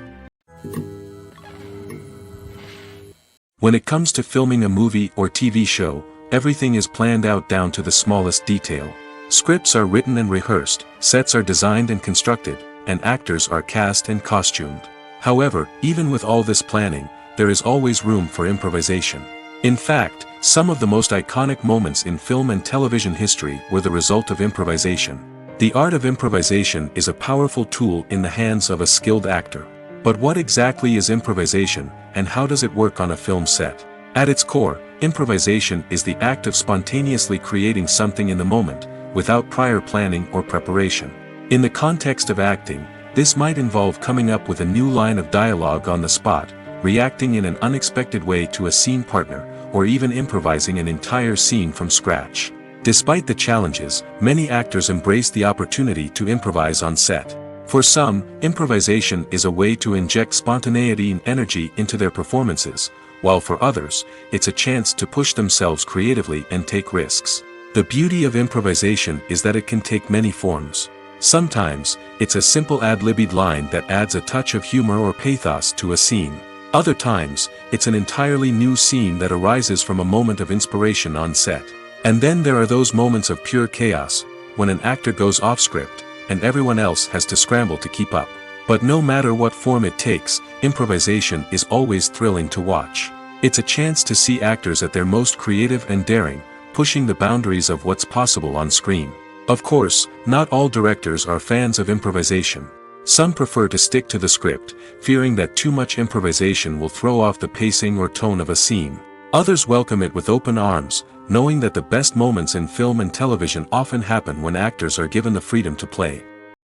When it comes to filming a movie or TV show, everything is planned out down to the smallest detail. Scripts are written and rehearsed, sets are designed and constructed, and actors are cast and costumed. However, even with all this planning, there is always room for improvisation. In fact, some of the most iconic moments in film and television history were the result of improvisation. The art of improvisation is a powerful tool in the hands of a skilled actor. But what exactly is improvisation, and how does it work on a film set? At its core, improvisation is the act of spontaneously creating something in the moment, without prior planning or preparation. In the context of acting, this might involve coming up with a new line of dialogue on the spot, reacting in an unexpected way to a scene partner, or even improvising an entire scene from scratch. Despite the challenges, many actors embrace the opportunity to improvise on set. For some, improvisation is a way to inject spontaneity and energy into their performances, while for others, it's a chance to push themselves creatively and take risks. The beauty of improvisation is that it can take many forms. Sometimes, it's a simple ad-libbed line that adds a touch of humor or pathos to a scene. Other times, it's an entirely new scene that arises from a moment of inspiration on set. And then there are those moments of pure chaos, when an actor goes off script, and everyone else has to scramble to keep up. But no matter what form it takes, improvisation is always thrilling to watch. It's a chance to see actors at their most creative and daring, pushing the boundaries of what's possible on screen. Of course, not all directors are fans of improvisation. Some prefer to stick to the script, fearing that too much improvisation will throw off the pacing or tone of a scene. Others welcome it with open arms, knowing that the best moments in film and television often happen when actors are given the freedom to play.